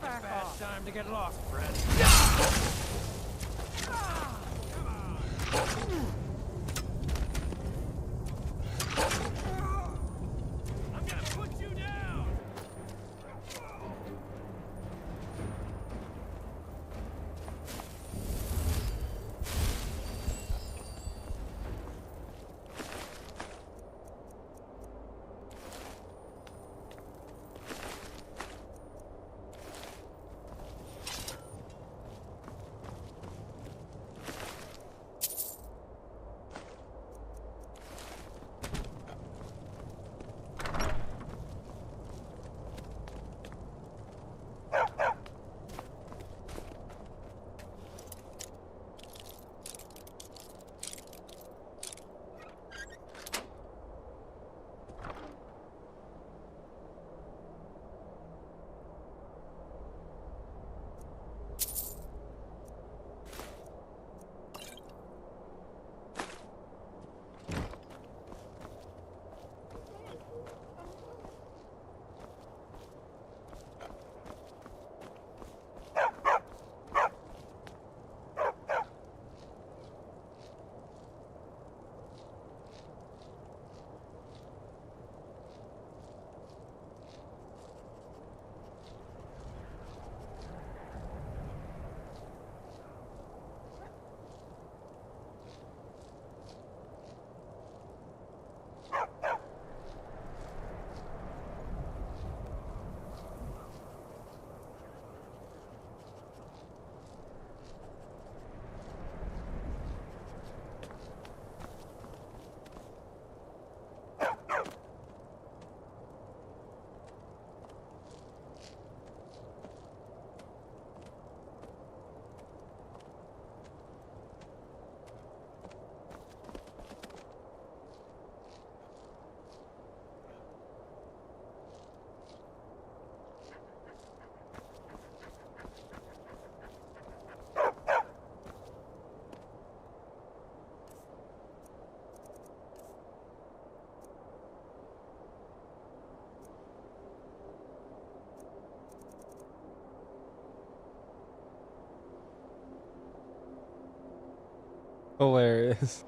Bad time to get lost, friend. I'm gonna put you down! Hilarious.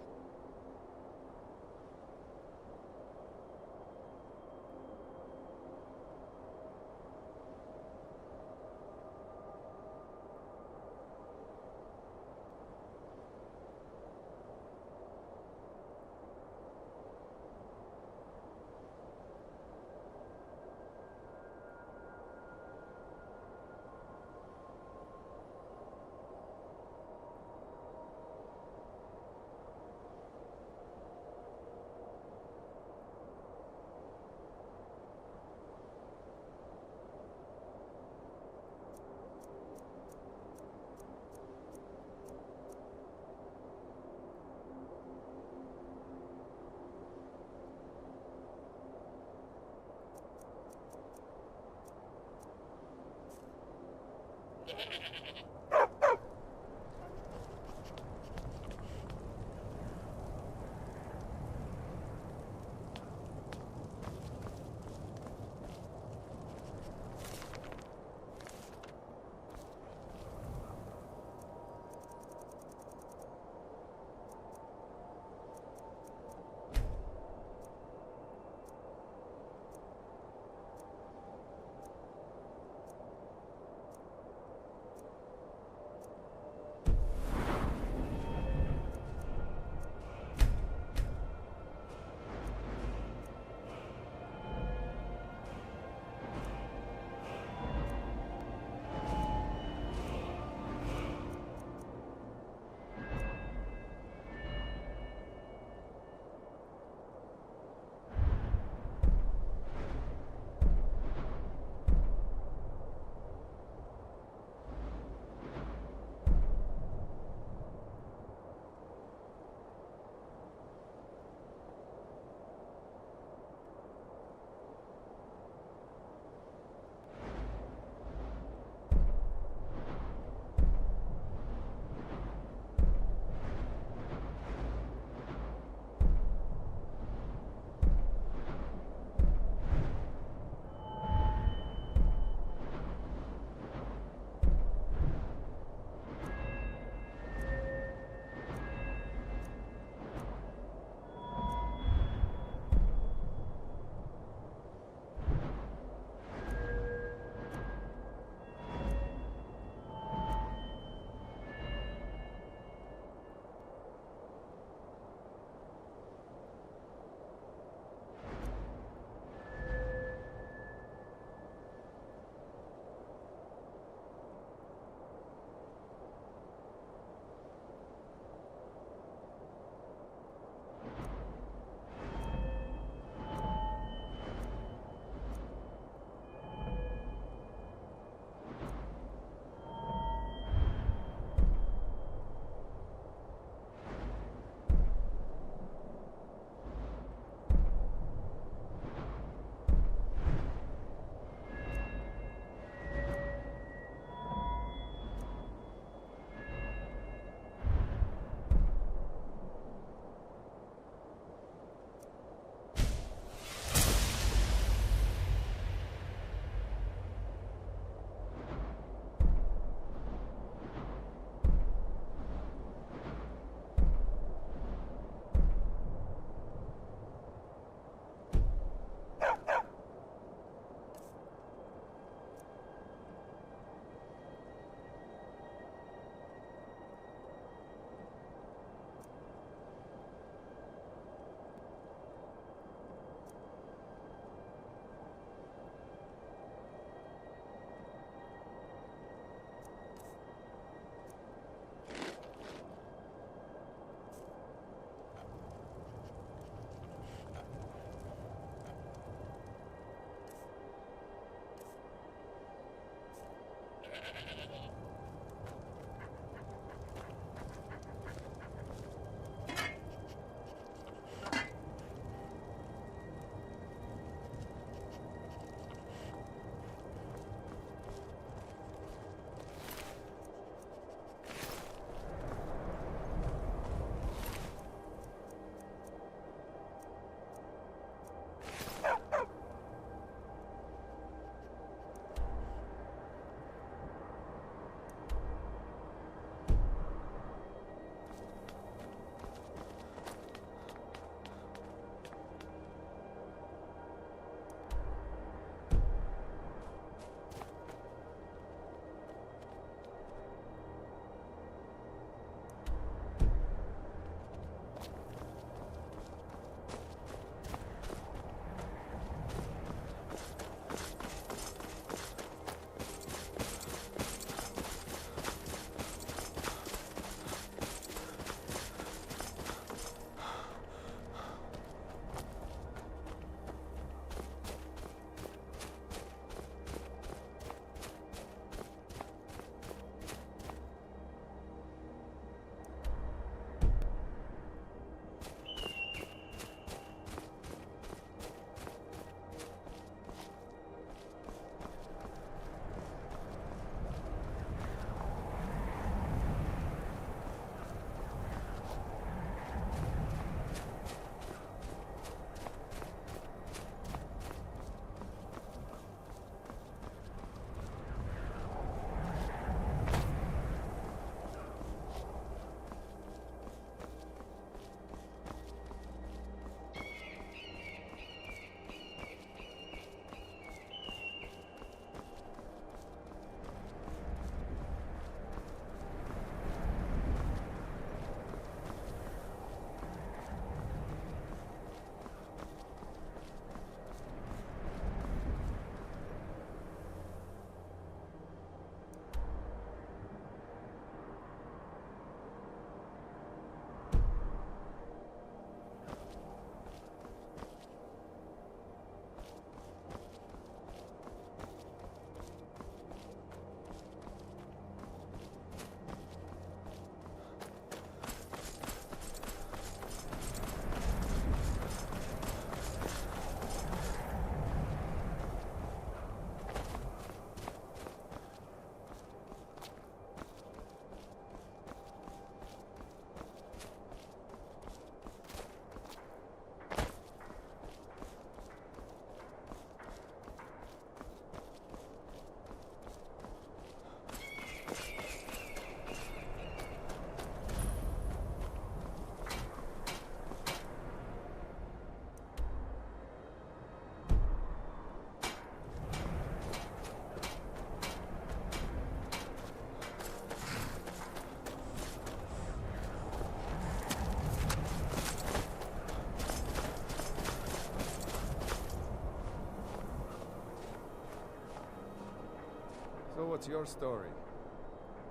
your story.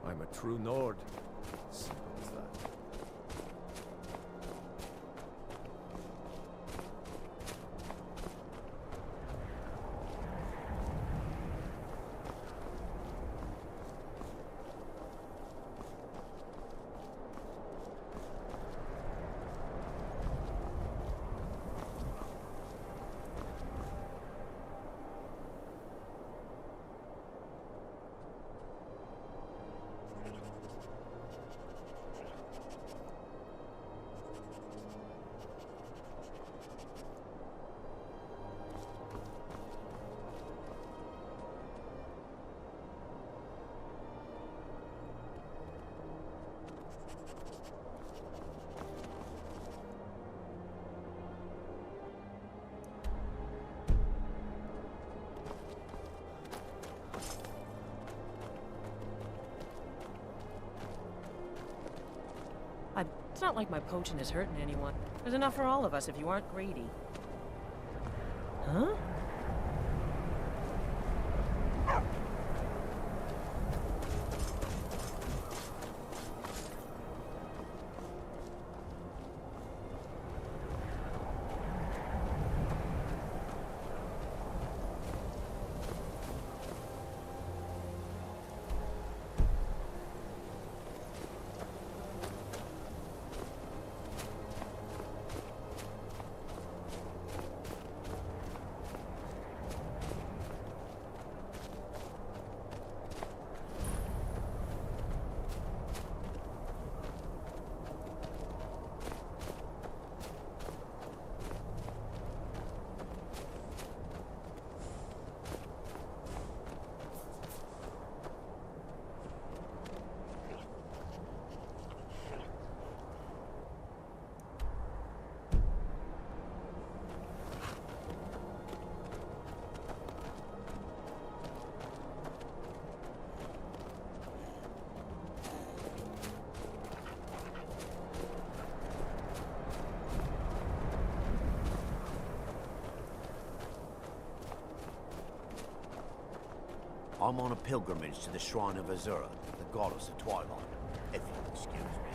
I'm a true Nord. Simple as that. It's not like my poaching is hurting anyone. There's enough for all of us if you aren't greedy. Huh? I'm on a pilgrimage to the shrine of Azura, the goddess of twilight, if you'll excuse me.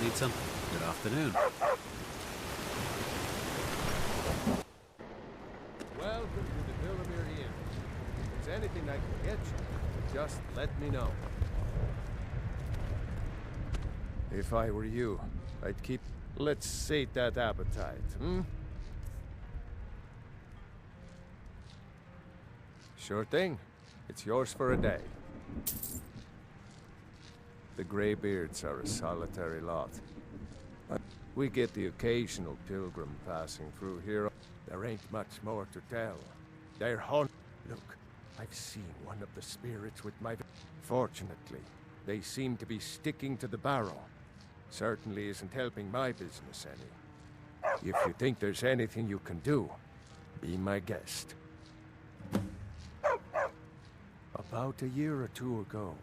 Need some? Good afternoon. Welcome to the Villamere Inn. If there's anything I can get you, just let me know. If I were you, I'd keep... Let's sate that appetite, hmm? Sure thing. It's yours for a day. The Greybeards are a solitary lot. We get the occasional pilgrim passing through here. There ain't much more to tell. They're Look, I've seen one of the spirits with my... Fortunately, they seem to be sticking to the barrow. Certainly isn't helping my business any. If you think there's anything you can do, be my guest. About a year or two ago,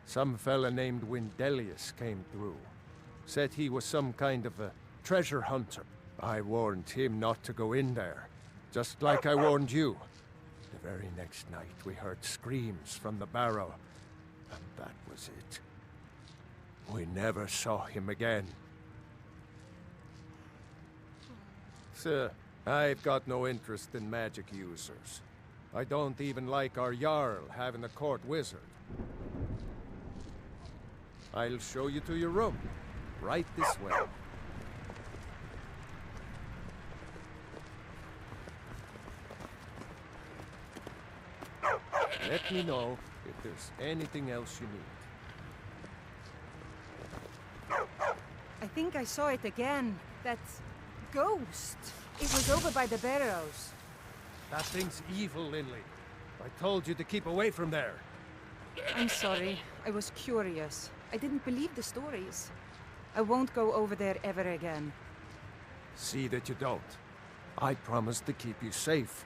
some fella named Windelius came through. Said he was some kind of a treasure hunter. I warned him not to go in there, just like I warned you. The very next night we heard screams from the barrow, and that was it. We never saw him again. Sir, I've got no interest in magic users. I don't even like our Jarl having a court wizard. I'll show you to your room. Right this way. Let me know if there's anything else you need. I think I saw it again. That ghost. It was over by the barrows. That thing's evil, Lindley. I told you to keep away from there. I'm sorry. I was curious. I didn't believe the stories. I won't go over there ever again. See that you don't. I promised to keep you safe,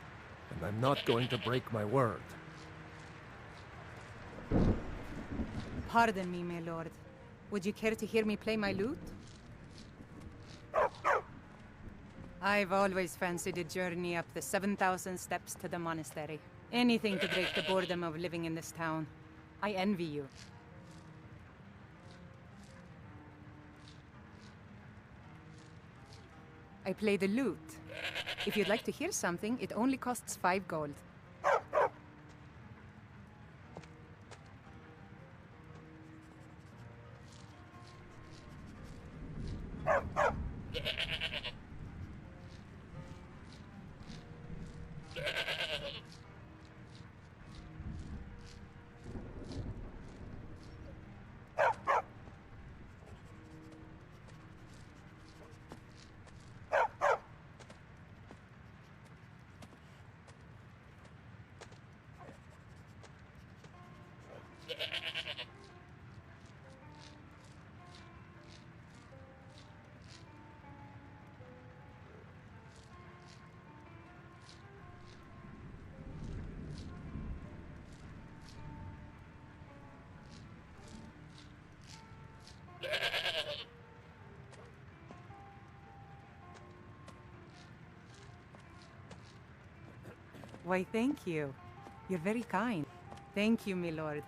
and I'm not going to break my word. Pardon me, my lord. Would you care to hear me play my lute? I've always fancied a journey up the 7,000 steps to the monastery. Anything to break the boredom of living in this town. I envy you. I play the lute. If you'd like to hear something, it only costs 5 gold. Why, thank you. You're very kind. Thank you, my lord.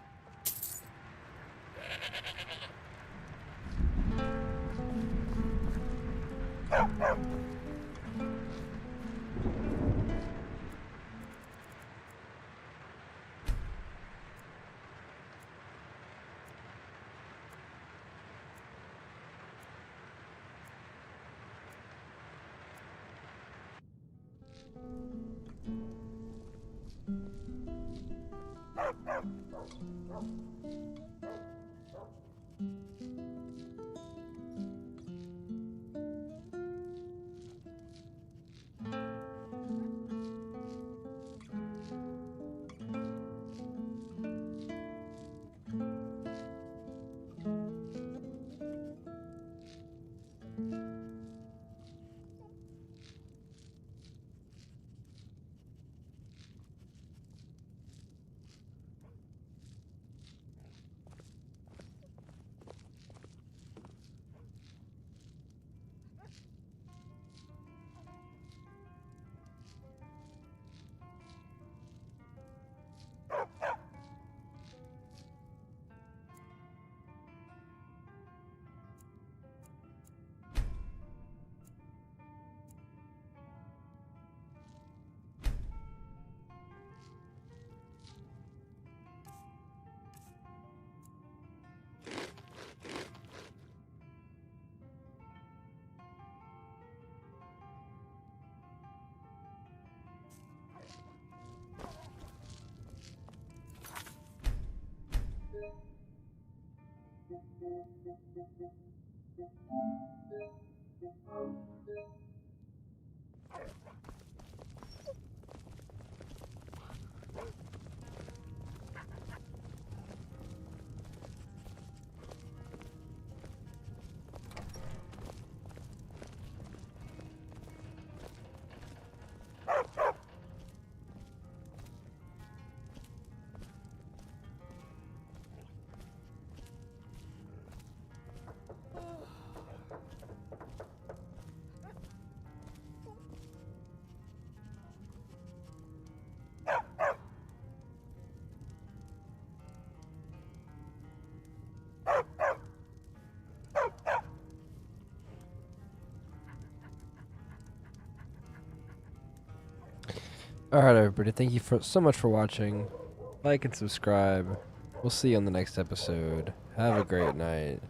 Alright, everybody. Thank you so much for watching. Like and subscribe. We'll see you on the next episode. Have a great night.